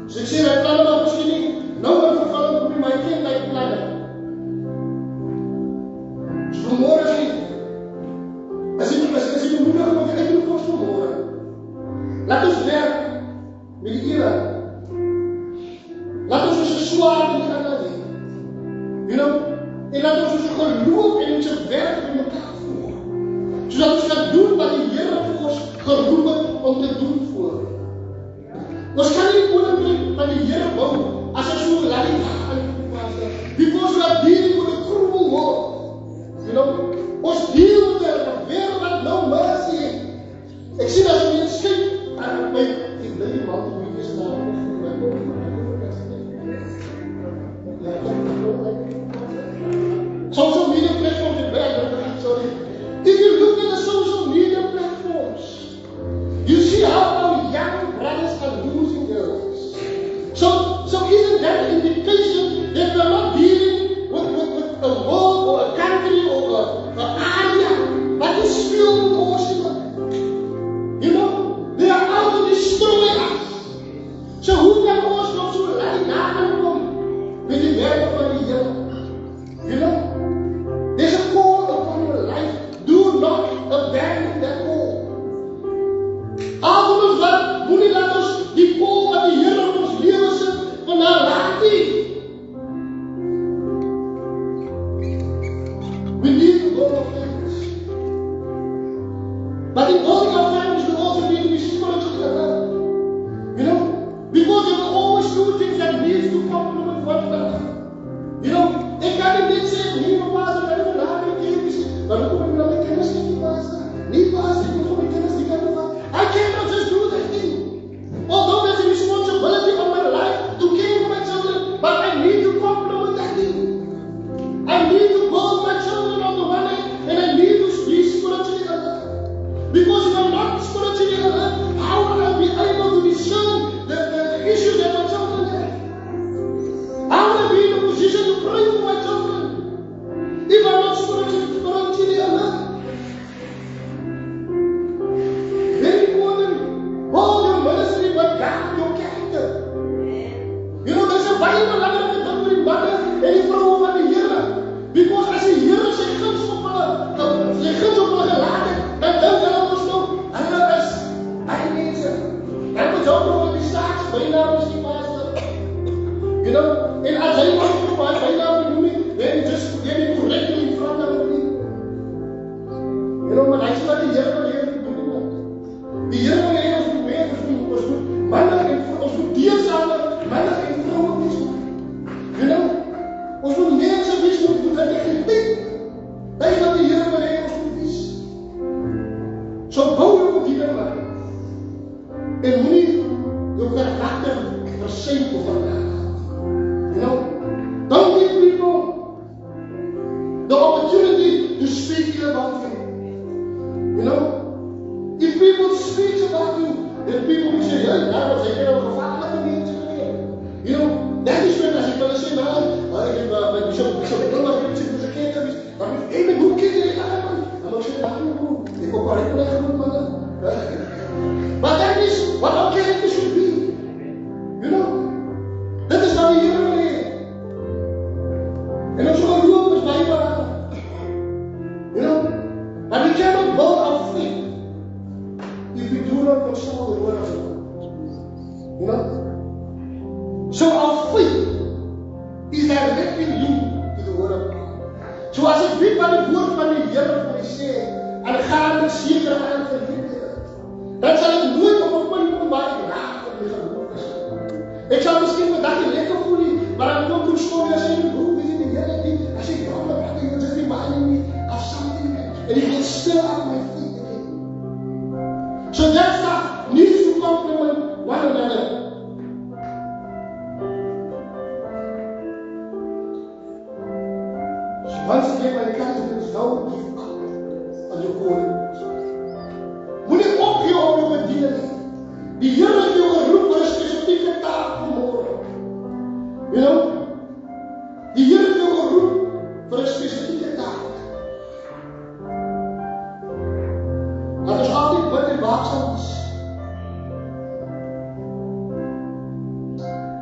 So ek sê my planne maar miskien nie nou in vervulling kom nie, maar ek ken my planne. So môre nie. As ek moedig om ek doen kos vir môre. Laat ons werk met die Here. Laat ons ons swaar in die ander nie. You know, en laat ons ons geloof en ons werk met mekaar voeg. Sodat ons kan doen wat die Here vir ons geroep het om te doen voor. Ons kan nie koninkryk van die Here bou as ons so laat gaan. Because we are dealing with a cruel world. You know, ons deel met 'n wêreld wat no mercy het. Ek sien as jy skyn aan my ek bly nie maar hoe jy is daar nie. Social media platforms are bad, sorry. If you look at the social media platforms, you see how our young brothers are losing their lives. So isn't that an indication that we are not dealing with a world or a country or an area that is filled with emotion? You know, they are out to destroy us. So who can ons nog so laat nagekom met die werk van die Here? You know, there's a call upon your life. Do not abandon that call. Al ons wat moenie laat ons die call wat die Here op ons lewe sit van laat nie. We need to go to families. But in going to families, we also need to be spiritually alert. You know, because you will always do things that needs to complement one another. You know, ek kan nie sê nie pastor kan nie laat nie kies. Dan kom ek na my kinders nie pastor. Nie pastor ek moet my kinders nie kan doen. I cannot just do that thing. Although there's a responsibility on my life to care for my children, but I need to complement that thing. I need to build my children on the one hand, and I need to be spiritually alert. Because if I'm not spiritually alert, how will I be able to discern the issues that my children have? How will I be in a position to pray for my children if I'm not spiritually alert? Very important. Hold your ministry, but guard your character. You know, there's a baie belangrike ding vir die manne en die vroue van die Here. Because as die Here sy guns op hulle as jy nou gevaarlike mense gekry. You know, that is when as ek hulle sê, nou, ek het my bishop Bilma gekry, ek gekry gewees, dan moet ek met hoe kyk jy man? Dan moet ek sê, ek op haar ek genoem man. But that is what our character should be. You know, that is how we hear it. And ons gaan loop met Bijbel. You know, but we cannot build our faith if we do not consult the word of God. You know? So our faith is directly linked to the word of God. So as ek weet wat die woord van die Here vir my sê, en gaan ek seker aan verbind, dan sal ek nooit op 'n punt kom waar ek raak van die geloof is. Ek sal miskien vandag nie lekker voel nie, maar dan kom ek storie as ek hoe weet die Here nie, as ek kom met wat ek sê maar nie, of something, and it will still up my faith again. So that stuff needs to complement one another. So once again, my encouragement is don't give up on your calling. Moenie opgee op jou bediening nie. Die Here het jou geroep vir 'n spesifieke taak vanmôre. You know? Die Here het jou geroep vir 'n spesifieke taak. Dat ons altyd bid en waaksaam is.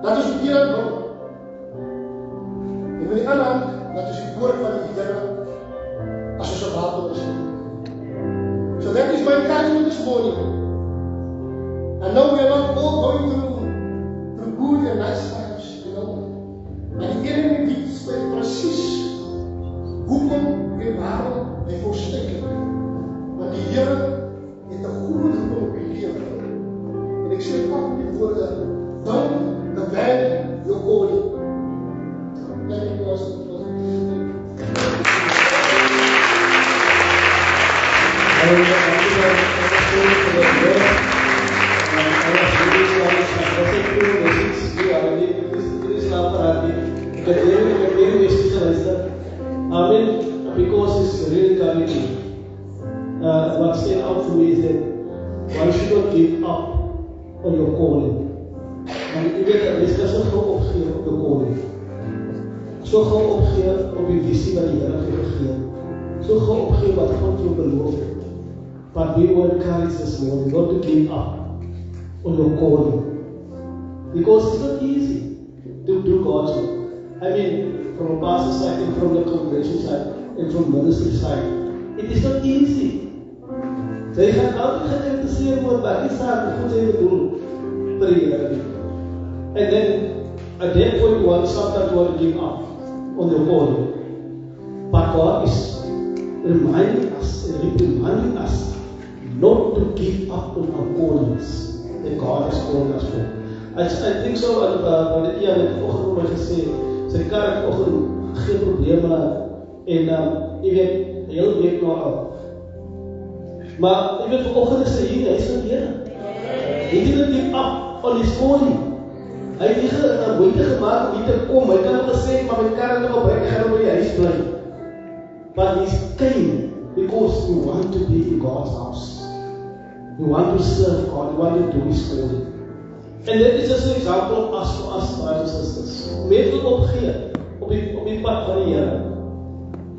Dat ons die Here wil. En met die ander hand, dat ons die woord van die Here as ons 'n wapen is. So that is my encouragement this morning. I know we are not all going through good and nice times, you know. And die enemy weet presies hoekom en waarom hy voorsteek. Want die Here het 'n groot doel op die lewe. En ek sê pak die woorde, don't abandon your calling. Thank you, Pastor. Amen. Because it's really encouraging. What stands out for me is that one should not give up on your calling. Want jy weet, jy kan so gauw opgee op jou calling. So gauw opgee op die visie wat die Here vir jou gegee het. So gauw opgee wat God jou beloof het. But we will encourage this morning not to give up on your calling. Because it's not easy to do God's work. I mean, from a pastor side and from the congregation side and from ministry side, it is not easy. Jy gaan altyd geïnteresseerd word by die saak wat God jy doen vir die Here. And then at that point you want sometimes to give up on your calling. But God is reminding us and reminding us not to give up on our callings that God has called us for. I think so, wanneer Ian het vanoggend vir my gesê, sy kar het vanoggend geen probleme en jy weet, die hele week nou al. Maar jy weet, vanoggend is hy hier, hy is van die Here. Hy didn't give up on his calling. Hy het nie moeite gemaak om hier te kom, hy kan ook gesê, maar my kar het nog op, ek gaan op die huis bly. But he came because we want to be in God's house. We want to serve God, we want to do His calling. And that is just an example of us for us, brothers and sisters. Mense wil opgee op die pad van die Here.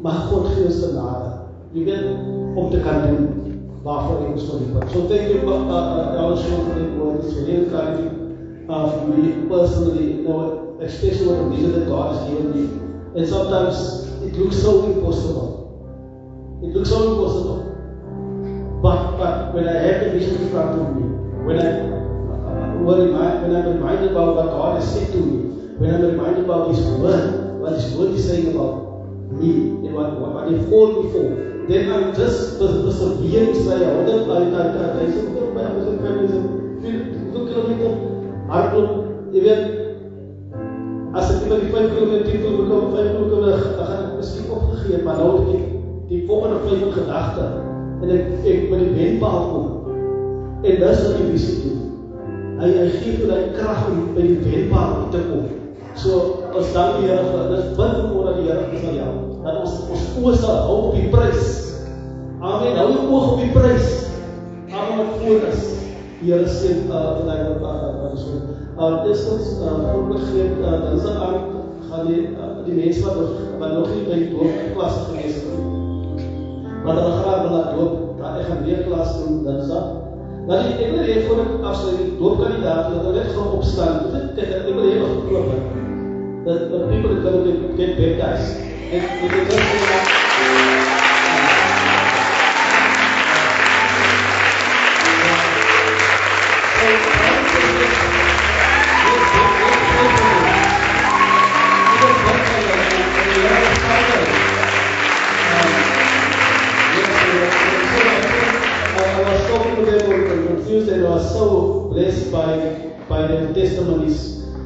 Maar God gee ons genade. Jy weet, om te kan doen waarvoor hy ons wil die pad. So thank you, Yahweh, for the word. It's really encouraging for me personally, you know, especially what the vision that God has given me. And sometimes it looks so impossible. It looks so impossible. But when I have the vision in front of me, when I'm reminded about what God has said to me, when I'm reminded about His word, what His word is saying about me, and what He called me for, then I'm just persevering to say, jy weet, as ek iemand die 5 km, 10 km, 5 km, dan gaan ek miskien opgegeven, maar nou het ek die volgende 5 gedagte, en ek met die wendpaal kom, en dis wat die visie doen. Hy geef jou die krag om by die wendpaal te kom. So, ons dank die Here, dis bid omdat die Here ons sal help, dat ons oë sal hou op die prys. Amen, hou jou oog op die prys. Amen, wat voor is. Here seën vandaag so. Eerstens voorbegin dan se aan gaan die mense wat nog nie by die doopklasse gewees het nie. Maar hulle graag wil laat doop, ek gaan weer klas doen dinsdag. Dan ek wil hê voor ek afsluit die doopkandidaat dat hulle net gaan opstaan. Ek wil hê nog geklop het. That the people that come get baptized. And I was so blessed by their testimonies.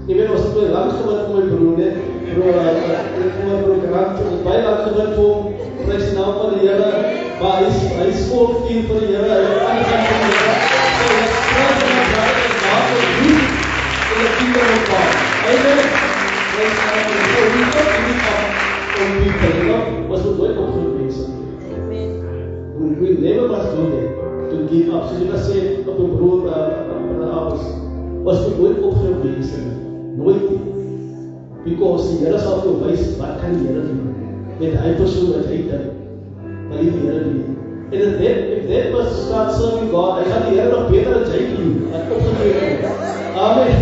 Even was het lang geword vir my broer, net broer Grant, baie lang geword vir hom, prys die naam van die Here, maar hy is vol vuur vir die Here, hy het alles aan die Here. So hy prys die naam van die Here, in die kingdom of God. Amen. Prys die naam van die Here, so we got to live up on people, you know, was het nooit opgeroep mense. We never must do that, to give up. So jy kan sê, op een broer, was het nooit opgeroep mense. Nooit nie. Because die Here sal vir wys wat kan die Here doen met hy persoon wat hy dit kan die Here doen. And if that was to start serving God, hy gaan die Here nog beter as hy doen, as opgegee het. Amen.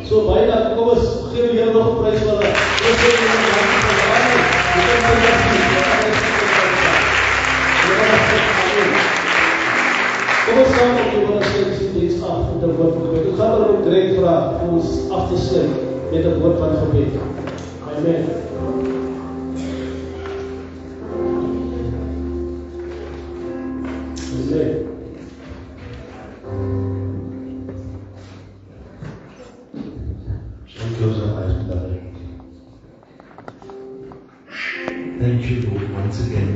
So baie dat kom ons gee die Here nog 'n prys vir hulle. Kom ons gaan op die woord sê iets af met 'n woord van gebed. Ek gaan ook direk vra om ons af te sluit met 'n woord van gebed. Amen. Amen. Shall we close our eyes, beloved? Thank you, Lord, once again.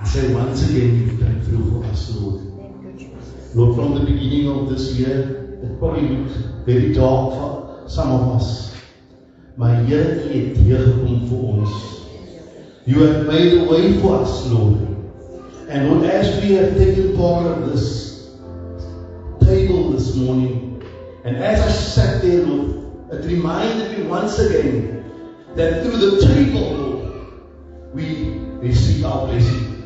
I say once again, you've come through for us, Lord. Lord, from the beginning of this year, it probably looked very dark for some of us. Maar Here, U het deurgekom vir ons. You have made a way for us, Lord. And Lord, as we have taken part of this table this morning, and as I sat there, Lord, it reminded me once again that through the table, Lord, we receive our blessing.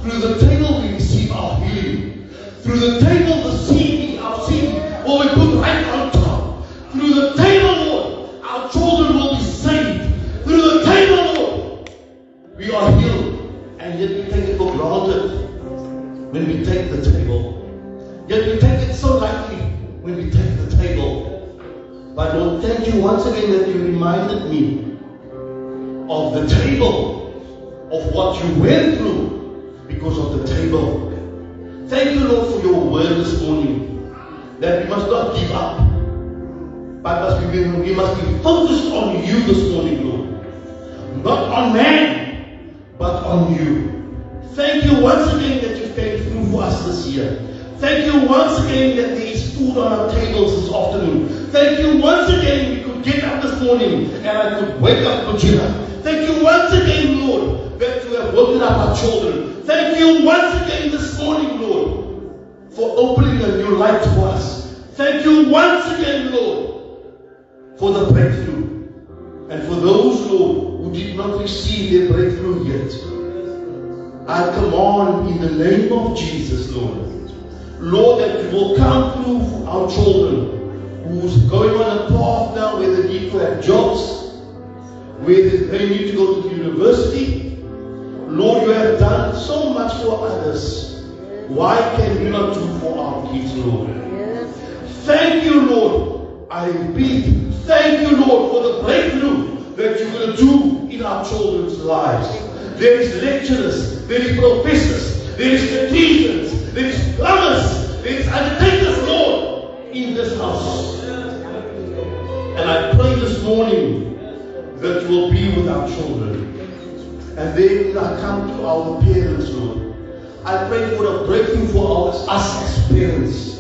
Through the table, we receive our healing. Through the table, the seed, our seed will be put right on top. Through the table, Lord, our children will be saved. Through the table, Lord, we are healed. And yet we take it for granted when we take the table. Yet we take it so lightly when we take the table. But Lord, thank you once again that you reminded me of the table, of what you went through because of the table. Thank you, Lord, for your word this morning, that we must not give up, but we must be focused on you this morning, Lord. Not on man, but on you. Thank you once again that you came through for us this year. Thank you once again that there is food on our tables this afternoon. Thank you once again we could get up this morning and I could wake up for dinner. Thank you once again, Lord, that you have woken up our children. Thank you once again this morning, Lord, for opening a new light to us. Thank you once again, Lord, for the breakthrough. And for those, Lord, who did not receive their breakthrough yet, I command in the name of Jesus, Lord, Lord, that you will come through for our children who's going on a path now where they need to have jobs, where they need to go to the university. Lord, you have done so much for others. Why can you not do for our kids, Lord? Thank you, Lord. I repeat, thank you, Lord, for the breakthrough that you're going to do in our children's lives. There is lecturers, there is professors, there is artisans, there is plumbers, there is undertakers, Lord, in this house. And I pray this morning that you will be with our children. And then I come to our parents, Lord. I pray for a breakthrough for us as parents.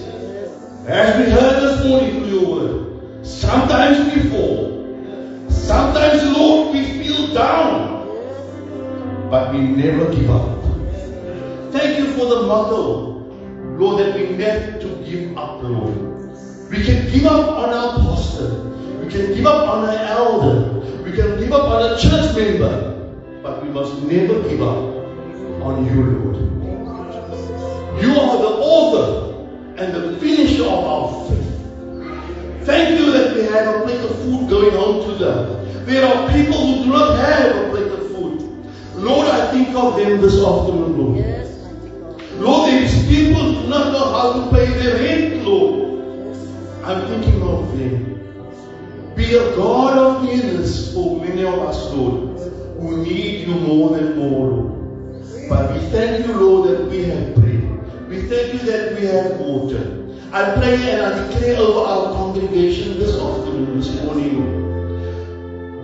As we heard this morning through your word, sometimes we fall. Sometimes, Lord, we feel down. But we never give up. Thank you for the motto, Lord, that we have to give up, Lord. We can give up on our pastor. We can give up on our elder. We can give up on a church member. But we must never give up on you, Lord. You are the author and the finisher of our faith. Thank you that we have a plate of food going home to them. There are people who do not have a plate of food. Lord, I think of them this afternoon, Lord. Lord, these people do not know how to pay their rent, Lord. I'm thinking of them. Be a God of nearness for many of us, Lord, who need you more than more, Lord. But we thank you, Lord, that we have bread. We thank you that we have water. I pray and I declare over our congregation this afternoon, this morning.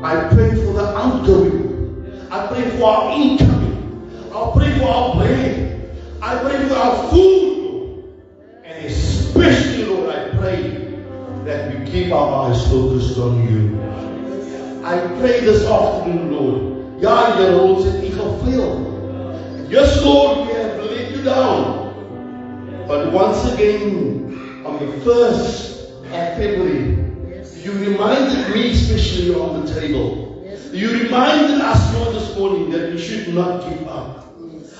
I pray for the outgoing. I pray for our incoming. I pray for our bread. I pray for our food, Lord. And especially, Lord, I pray that we keep our eyes focused on you. I pray this afternoon, Lord. Ja, Here, ons het U gefail. Yes, Lord, we have let you down. But once again, on the 1st of February, you reminded me, especially on the table. You reminded us, Lord, this morning that we should not give up.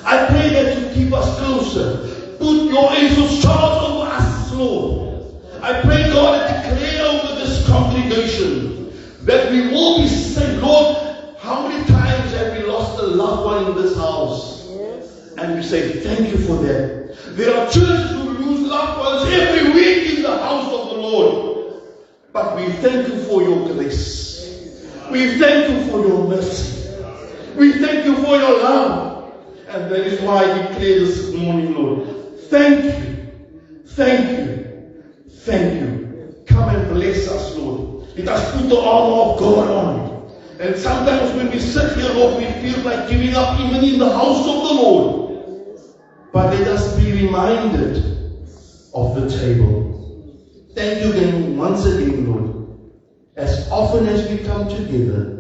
I pray that you keep us closer. Put your angels charge over us, Lord. I pray, God, that declare over this congregation that we will be saved. Lord, how many times have we lost a loved one in this house? And we say, thank you for that. There are churches who lose loved ones every week in the house of the Lord. But we thank you for your grace. We thank you for your mercy. We thank you for your love. And that is why I declare this morning, Lord, thank you. Thank you. Thank you. Come and bless us, Lord. Let us put the armor of God on. And sometimes when we sit here, Lord, we feel like giving up even in the house of the Lord. But let us be reminded of the table. Thank you again, once again, Lord. As often as we come together,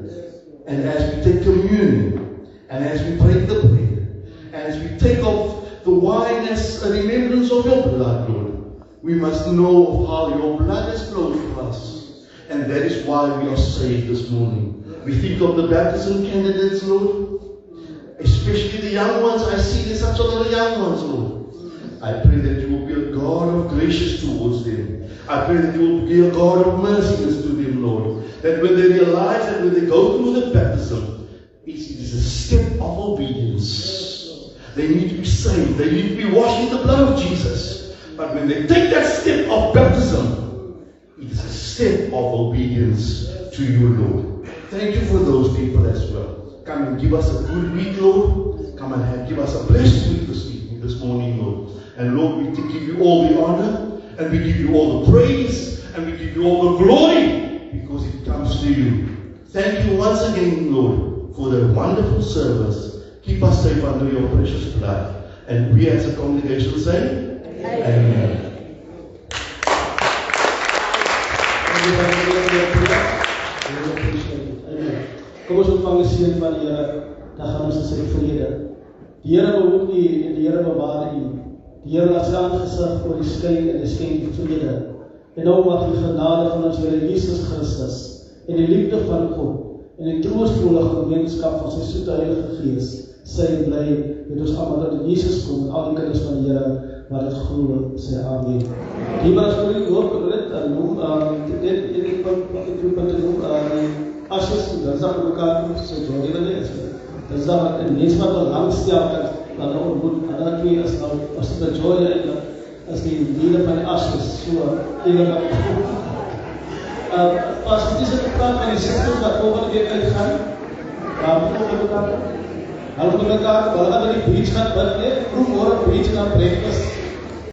and as we take communion, and as we break the bread, and as we take off the wine as a remembrance of your blood, Lord, we must know of how your blood has flowed for us. And that is why we are saved this morning. We think of the baptism candidates, Lord. Especially the young ones. I see there's such a lot of young ones, Lord. I pray that you will be a God of gracious towards them. I pray that you will be a God of merciness to them, Lord. That when they realize that when they go through the baptism, it is a step of obedience. They need to be saved. They need to be washed in the blood of Jesus. But when they take that step of baptism, it is a step of obedience to you, Lord. Thank you for those people as well. Come and give us a good week, Lord. Come and give us a blessed week this morning, Lord. And Lord, we give you all the honor, and we give you all the praise, and we give you all the glory, because it comes to you. Thank you once again, Lord, for the wonderful service. Keep us safe under your precious blood. And we as a congregation say, Amen. Kom ons ontvang die seën van die Here. Dan gaan ons sê vrede. Die Here behoed u en die Here bewaar u. Die Here laat sy aangesig oor u skyn en skenk vrede. En nou mag die genade van ons Here Jesus Christus en die liefde van God en die troostvolle gemeenskap van sy soete Heilige Gees sy en bly met ons almal dat in Jesus kom en al die kinders van die Here maar het glo sê amen. Die maar as jullie hoop dit noem dit te noem asjes dinsdag mekaar kom so jy wil lees. Dinsdag en mens wat al lang stel dan ontmoet en dan twee as dit joy as die dele van die asjes so eerlik as dit is 'n plan van die sisters wat volgende week uitgaan. Hallo mekaar, hulle gaan by die beach gaan, vroeg môre beach gaan breakfast.